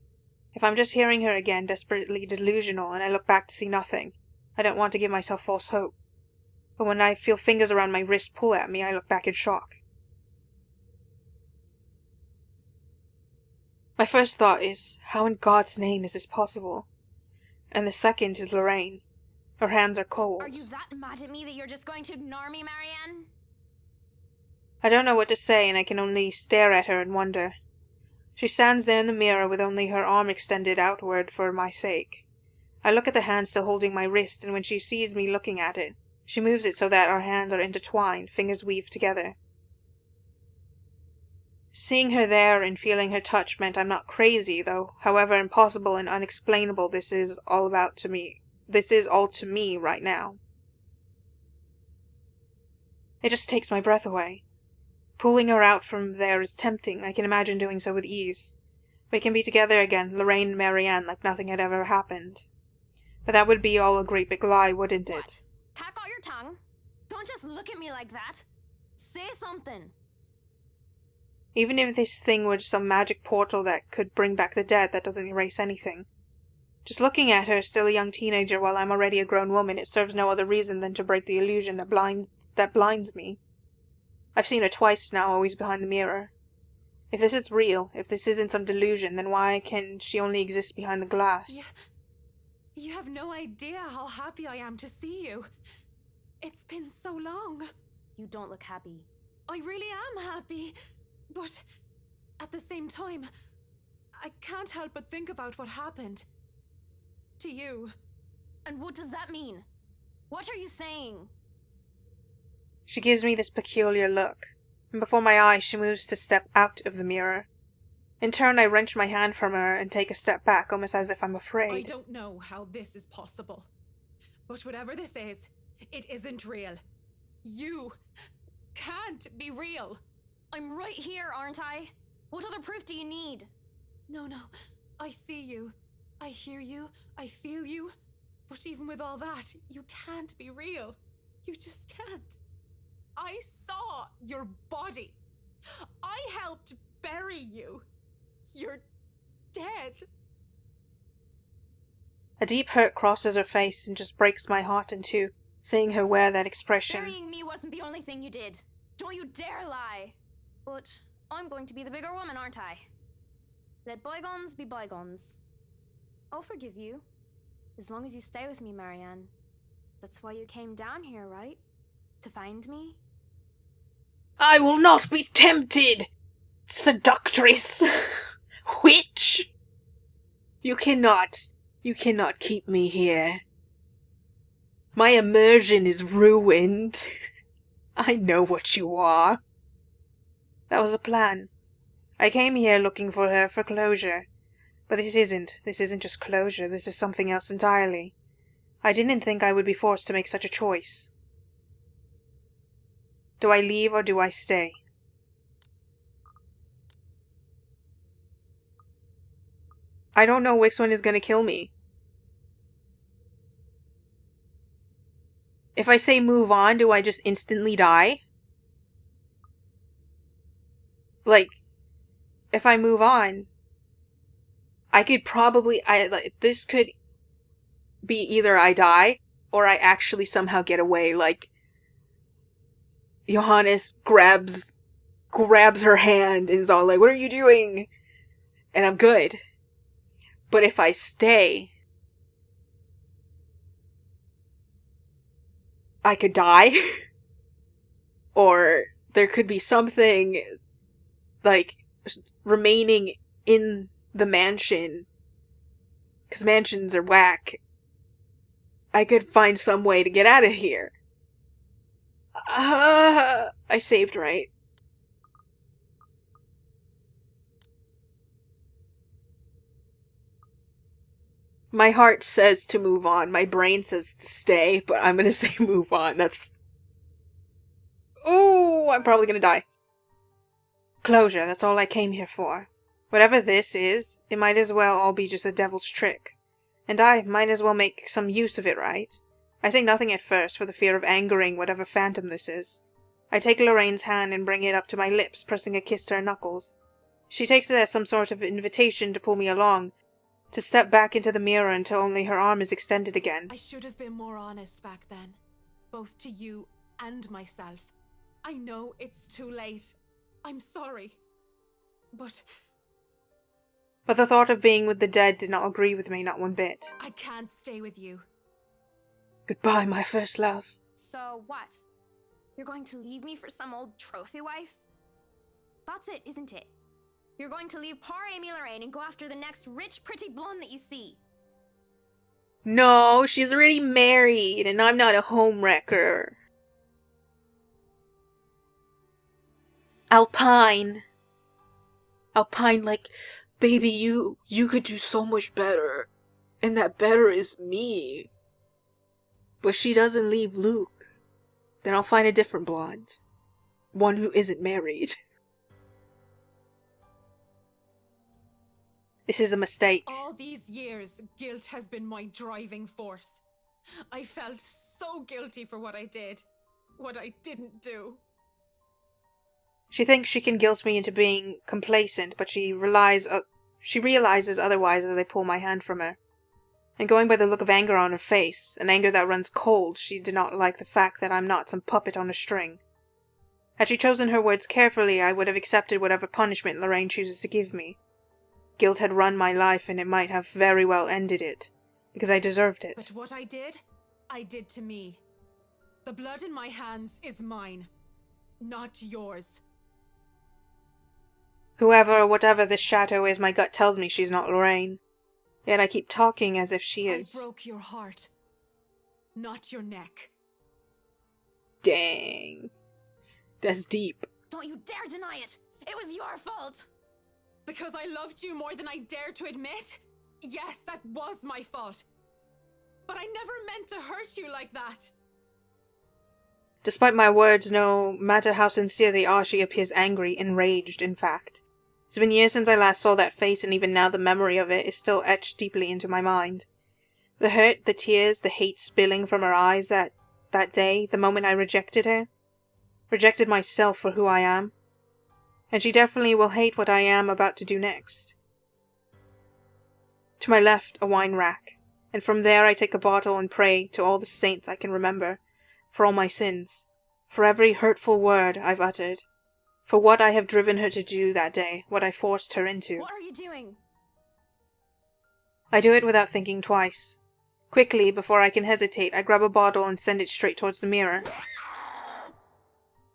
If I'm just hearing her again, desperately delusional, and I look back to see nothing, I don't want to give myself false hope. But when I feel fingers around my wrist pull at me, I look back in shock. My first thought is, how in God's name is this possible? And the second is Lorraine. Her hands are cold. Are you that mad at me that you're just going to ignore me, Marianne? I don't know what to say, and I can only stare at her and wonder. She stands there in the mirror with only her arm extended outward for my sake. I look at the hand still holding my wrist, and when she sees me looking at it, she moves it so that our hands are intertwined, fingers weaved together. Seeing her there and feeling her touch meant I'm not crazy, though however impossible and unexplainable this is all to me right now. It just takes my breath away. Pulling her out from there is tempting. I can imagine doing so with ease. We can be together again, Lorraine and Marianne, like nothing had ever happened. But that would be all a great big lie, wouldn't it? What? Tack out your tongue. Don't just look at me like that. Say something. Even if this thing were some magic portal that could bring back the dead, that doesn't erase anything. Just looking at her, still a young teenager, while I'm already a grown woman, it serves no other reason than to break the illusion that blinds me. I've seen her twice now, always behind the mirror. If this is real, if this isn't some delusion, then why can she only exist behind the glass? You have no idea how happy I am to see you. It's been so long. You don't look happy. I really am happy. But at the same time, I can't help but think about what happened to you. And what does that mean? What are you saying? She gives me this peculiar look, and before my eyes she moves to step out of the mirror. In turn, I wrench my hand from her and take a step back, almost as if I'm afraid. I don't know how this is possible, but whatever this is, it isn't real. You can't be real. I'm right here, aren't I? What other proof do you need? No, I see you. I hear you. I feel you. But even with all that, you can't be real. You just can't. I saw your body. I helped bury you. You're dead. A deep hurt crosses her face and just breaks my heart in two, seeing her wear that expression. Burying me wasn't the only thing you did. Don't you dare lie. But I'm going to be the bigger woman, aren't I? Let bygones be bygones. I'll forgive you, as long as you stay with me, Marianne. That's why you came down here, right? To find me? I will not be tempted, seductress, witch! You cannot keep me here. My immersion is ruined. I know what you are. That was a plan. I came here looking for her for closure. But this isn't just closure, this is something else entirely. I didn't think I would be forced to make such a choice. Do I leave or do I stay? I don't know which one is going to kill me. If I say move on, do I just instantly die? Like, if I move on, I could probably, this could be either I die, or I actually somehow get away, like, Johannes grabs her hand and is all like, what are you doing? And I'm good. But if I stay, I could die. Or there could be something, like, remaining in the mansion. Because mansions are whack. I could find some way to get out of here. I saved right. My heart says to move on. My brain says to stay, but I'm gonna say move on. Ooh, I'm probably gonna die. Closure, that's all I came here for. Whatever this is, it might as well all be just a devil's trick. And I might as well make some use of it, right? I say nothing at first for the fear of angering whatever phantom this is. I take Lorraine's hand and bring it up to my lips, pressing a kiss to her knuckles. She takes it as some sort of invitation to pull me along, to step back into the mirror until only her arm is extended again. I should have been more honest back then, both to you and myself. I know it's too late. I'm sorry. But the thought of being with the dead did not agree with me, not one bit. I can't stay with you. Goodbye, my first love. So what? You're going to leave me for some old trophy wife? That's it, isn't it? You're going to leave poor Amy Lorraine and go after the next rich, pretty blonde that you see. No, she's already married, and I'm not a homewrecker. Alpine, like, baby, you could do so much better. And that better is me. But she doesn't leave Luke. Then I'll find a different blonde. One who isn't married. This is a mistake. All these years, guilt has been my driving force. I felt so guilty for what I did, what I didn't do. She thinks she can guilt me into being complacent, but she realizes otherwise as I pull my hand from her. And going by the look of anger on her face, an anger that runs cold, she did not like the fact that I'm not some puppet on a string. Had she chosen her words carefully, I would have accepted whatever punishment Lorraine chooses to give me. Guilt had run my life, and it might have very well ended it, because I deserved it. But what I did to me. The blood in my hands is mine, not yours. Whoever or whatever this shadow is, my gut tells me she's not Lorraine. Yet I keep talking as if she is. I broke your heart, not your neck. Dang. That's deep. Don't you dare deny it! It was your fault! Because I loved you more than I dared to admit? Yes, that was my fault. But I never meant to hurt you like that. Despite my words, no matter how sincere they are, she appears angry, enraged, in fact. It's been years since I last saw that face, and even now the memory of it is still etched deeply into my mind. The hurt, the tears, the hate spilling from her eyes that day, the moment I rejected her. Rejected myself for who I am. And she definitely will hate what I am about to do next. To my left, a wine rack, and from there I take a bottle and pray to all the saints I can remember, for all my sins, for every hurtful word I've uttered, for what I have driven her to do that day, what I forced her into. What are you doing? I do it without thinking twice. Quickly, before I can hesitate, I grab a bottle and send it straight towards the mirror.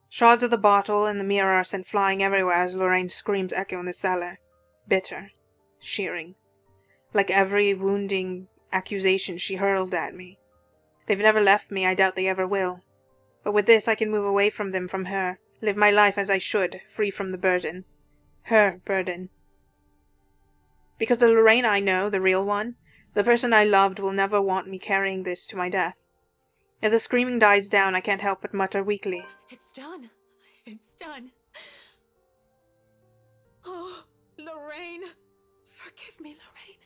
Shards of the bottle and the mirror are sent flying everywhere as Lorraine's screams echo in the cellar. Bitter. Shearing. Like every wounding accusation she hurled at me. They've never left me, I doubt they ever will. But with this I can move away from them, from her, live my life as I should, free from the burden. Her burden. Because the Lorraine I know, the real one, the person I loved, will never want me carrying this to my death. As the screaming dies down, I can't help but mutter weakly. It's done. It's done. Oh, Lorraine. Forgive me, Lorraine.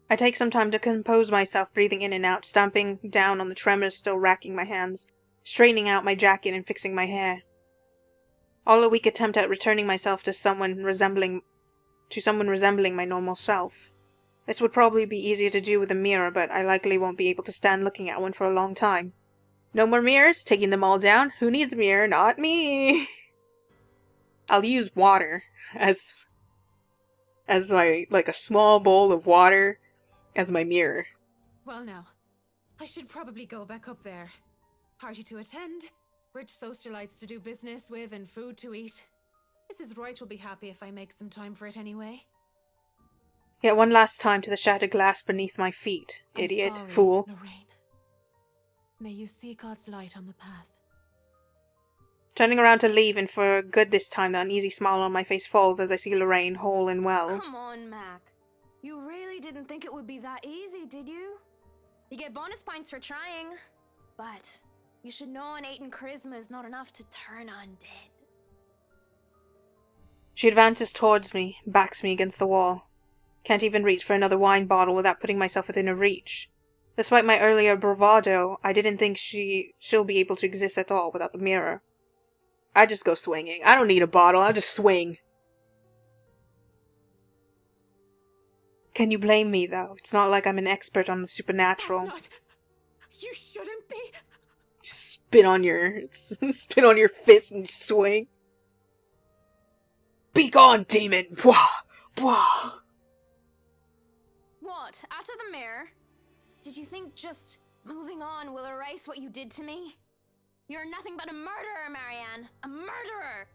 I take some time to compose myself, breathing in and out, stamping down on the tremors still racking my hands, straightening out my jacket and fixing my hair. All a weak attempt at returning myself to someone resembling my normal self. This would probably be easier to do with a mirror, but I likely won't be able to stand looking at one for a long time. No more mirrors? Taking them all down? Who needs a mirror? Not me! I'll use water as my, like a small bowl of water as my mirror. Well now, I should probably go back up there. Party to attend, rich socialites to do business with, and food to eat. Mrs. Wright will be happy if I make some time for it anyway. Yet one last time to the shattered glass beneath my feet. Idiot. Sorry, Fool. Lorraine. May you see God's light on the path. Turning around to leave, and for good this time the uneasy smile on my face falls as I see Lorraine whole and well. Come on, Mac. You really didn't think it would be that easy, did you? You get bonus points for trying. But you should know innate charisma is not enough to turn undead. She advances towards me, backs me against the wall. Can't even reach for another wine bottle without putting myself within her reach. Despite my earlier bravado, I didn't think she'll be able to exist at all without the mirror. I just go swinging. I don't need a bottle, I'll just swing. Can you blame me, though? It's not like I'm an expert on the supernatural. That's not... You shouldn't be... Spit on your fist and swing. Be gone, demon! Bwah! Bwah! What? Out of the mirror? Did you think just Moving on will erase what you did to me. You're nothing but a murderer, Marianne. A murderer!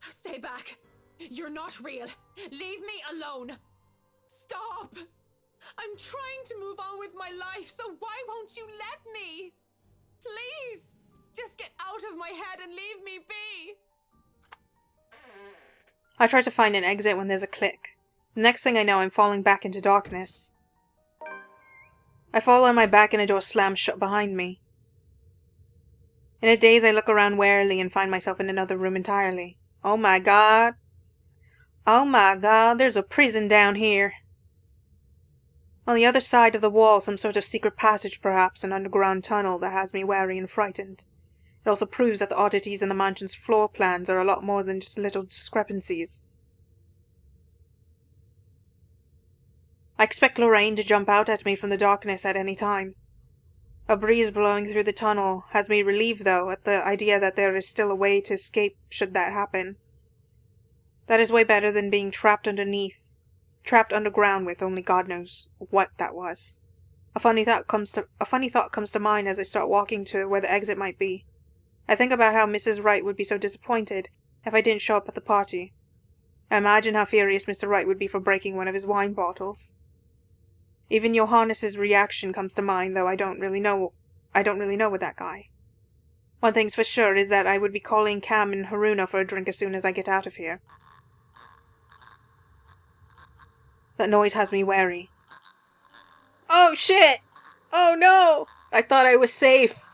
Stay back. You're not real. Leave me alone. Stop. I'm trying to move on with my life, so why won't you let me? Please, just get out of my head and leave me be. I try to find an exit when there's a click. The next thing I know, I'm falling back into darkness. I fall on my back and a door slams shut behind me. In a daze, I look around warily and find myself in another room entirely. Oh my god. Oh my god, there's a prison down here. On the other side of the wall, some sort of secret passage perhaps, an underground tunnel that has me wary and frightened. It also proves that the oddities in the mansion's floor plans are a lot more than just little discrepancies. I expect Lorraine to jump out at me from the darkness at any time. A breeze blowing through the tunnel has me relieved, though, at the idea that there is still a way to escape should that happen. That is way better than being trapped underground with only God knows what that was. A funny thought comes to mind as I start walking to where the exit might be. I think about how Mrs. Wright would be so disappointed if I didn't show up at the party. I imagine how furious Mr. Wright would be for breaking one of his wine bottles. Even Johannes's reaction comes to mind, though I don't really know with that guy. One thing's for sure is that I would be calling Cam and Haruna for a drink as soon as I get out of here. That noise has me wary. Oh shit! Oh no! I thought I was safe!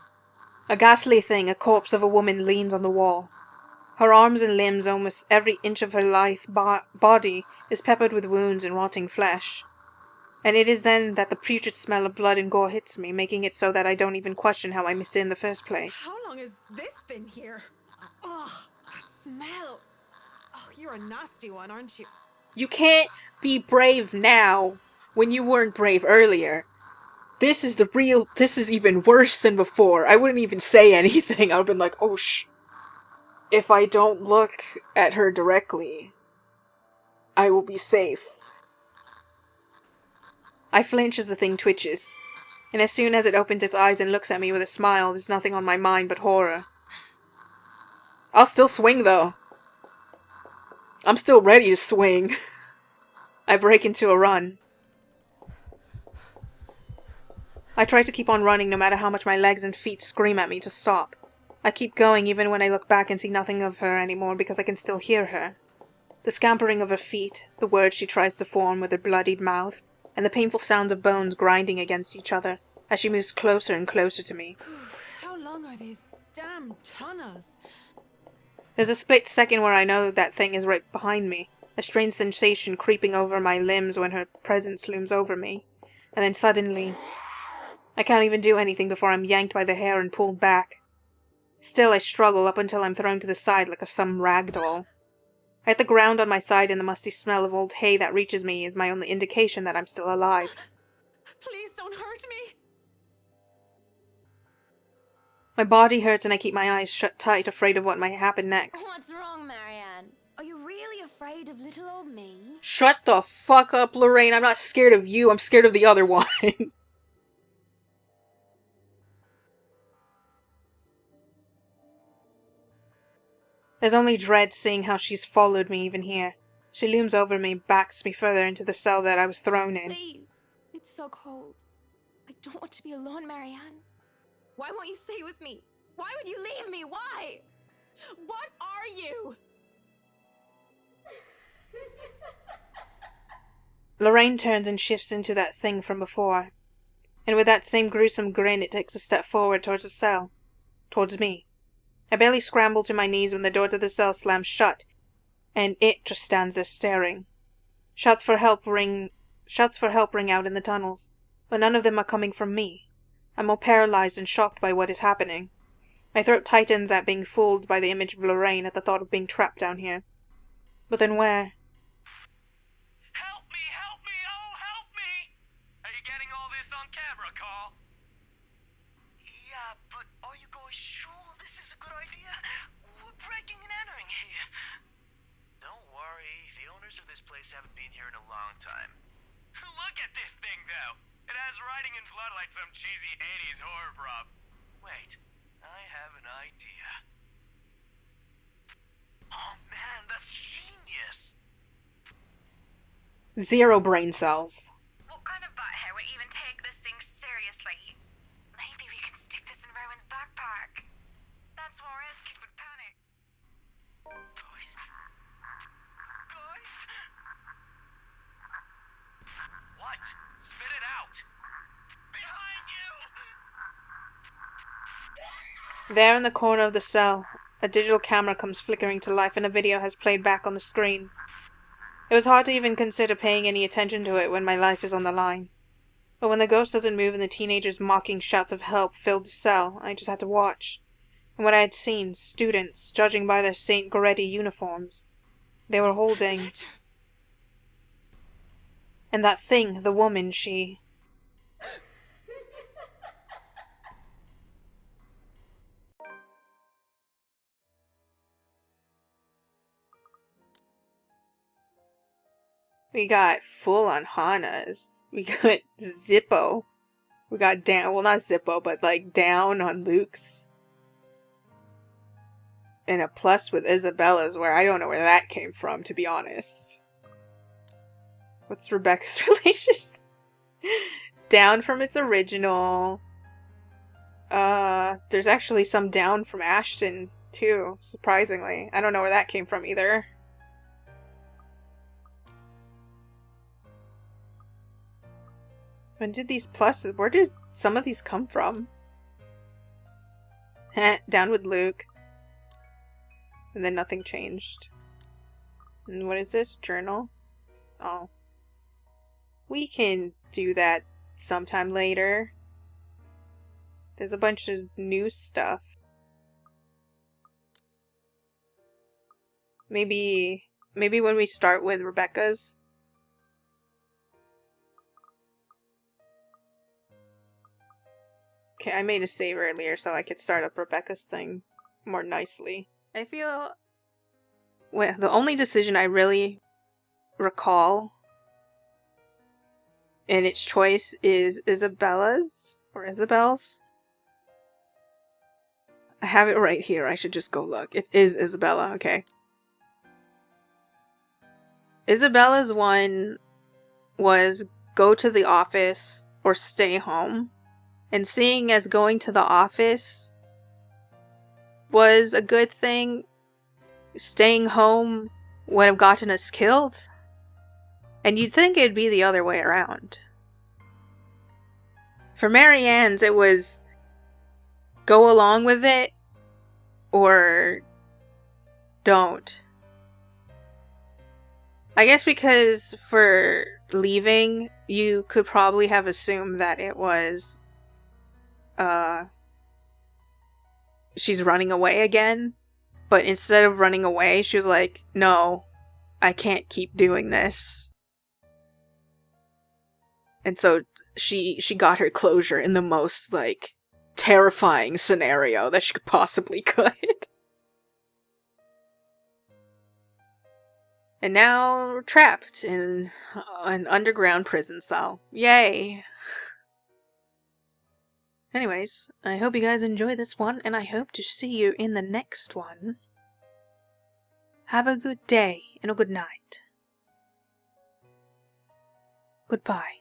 A ghastly thing, a corpse of a woman, leans on the wall. Her arms and limbs, almost every inch of her lithe body, is peppered with wounds and rotting flesh. And it is then that the putrid smell of blood and gore hits me, making it so that I don't even question how I missed it in the first place. How long has this been here? Ugh, that smell. Oh, you're a nasty one, aren't you? You can't be brave now when you weren't brave earlier. This is even worse than before. I wouldn't even say anything. I would have been like, oh shh. If I don't look at her directly, I will be safe. I flinch as the thing twitches, and as soon as it opens its eyes and looks at me with a smile, there's nothing on my mind but horror. I'll still swing, though. I'm still ready to swing. I break into a run. I try to keep on running no matter how much my legs and feet scream at me to stop. I keep going even when I look back and see nothing of her anymore because I can still hear her. The scampering of her feet, the words she tries to form with her bloodied mouth, and the painful sounds of bones grinding against each other as she moves closer and closer to me. How long are these damn tunnels? There's a split second where I know that thing is right behind me, a strange sensation creeping over my limbs when her presence looms over me, and then suddenly, I can't even do anything before I'm yanked by the hair and pulled back. Still, I struggle up until I'm thrown to the side like some rag doll. I hit the ground on my side, and the musty smell of old hay that reaches me is my only indication that I'm still alive. Please don't hurt me. My body hurts and I keep my eyes shut tight, afraid of what might happen next. What's wrong, Marianne? Are you really afraid of little old me? Shut the fuck up, Lorraine. I'm not scared of you. I'm scared of the other one. There's only dread seeing how she's followed me even here. She looms over me, backs me further into the cell that I was thrown in. Please. It's so cold. I don't want to be alone, Marianne. Why won't you stay with me? Why would you leave me? Why? What are you? Lorraine turns and shifts into that thing from before. And with that same gruesome grin, it takes a step forward towards the cell. Towards me. I barely scramble to my knees when the door to the cell slams shut, and it just stands there staring. Shouts for help ring out in the tunnels, but none of them are coming from me. I'm all paralyzed and shocked by what is happening. My throat tightens at being fooled by the image of Lorraine at the thought of being trapped down here. But then where? Help me! Help me! Oh, help me! Are you getting all this on camera, Carl? Yeah, but are you guys sure this is a good idea? We're breaking and entering here. Don't worry, the owners of this place haven't been here in a long time. Look at this thing, though. It has on like some cheesy 80s horror prop. Wait, I have an idea. Oh man, that's genius! 0 brain cells. What kind of butthead would even take this thing seriously? Maybe we can stick this in Rowan's backpack. That's where his kid would panic. Guys? Guys? What? Spit it out! Behind you! There in the corner of the cell, a digital camera comes flickering to life and a video has played back on the screen. It was hard to even consider paying any attention to it when my life is on the line. But when the ghost doesn't move and the teenagers' mocking shouts of help filled the cell, I just had to watch. And what I had seen, students, judging by their St. Goretti uniforms, they were holding... And that thing, the woman, she... We got full-on Hanas. We got Zippo. We got down, well not Zippo, but like down on Luke's. And a plus with Isabella's, where I don't know where that came from, to be honest. What's Rebecca's relationship? Down from its original. There's actually some down from Ashton, too, surprisingly. I don't know where that came from either. When did these pluses, where did some of these come from? Heh, down with Luke. And then nothing changed. And what is this? Journal? Oh. We can do that sometime later. There's a bunch of new stuff. Maybe when we start with Rebecca's. Okay, I made a save earlier so I could start up Rebecca's thing more nicely. I feel... Well, the only decision I really recall in its choice is Isabella's or Isabel's. I have it right here. I should just go look. It is Isabella, okay. Isabella's one was go to the office or stay home. And seeing as going to the office was a good thing, staying home would have gotten us killed. And you'd think it'd be the other way around. For Marianne's, it was go along with it or don't. I guess because for leaving, you could probably have assumed that it was she's running away again, but instead of running away, she was like, no, I can't keep doing this. And so she got her closure in the most, like, terrifying scenario that she possibly could. And now we're trapped in an underground prison cell. Yay! Anyways, I hope you guys enjoy this one, and I hope to see you in the next one. Have a good day and a good night. Goodbye.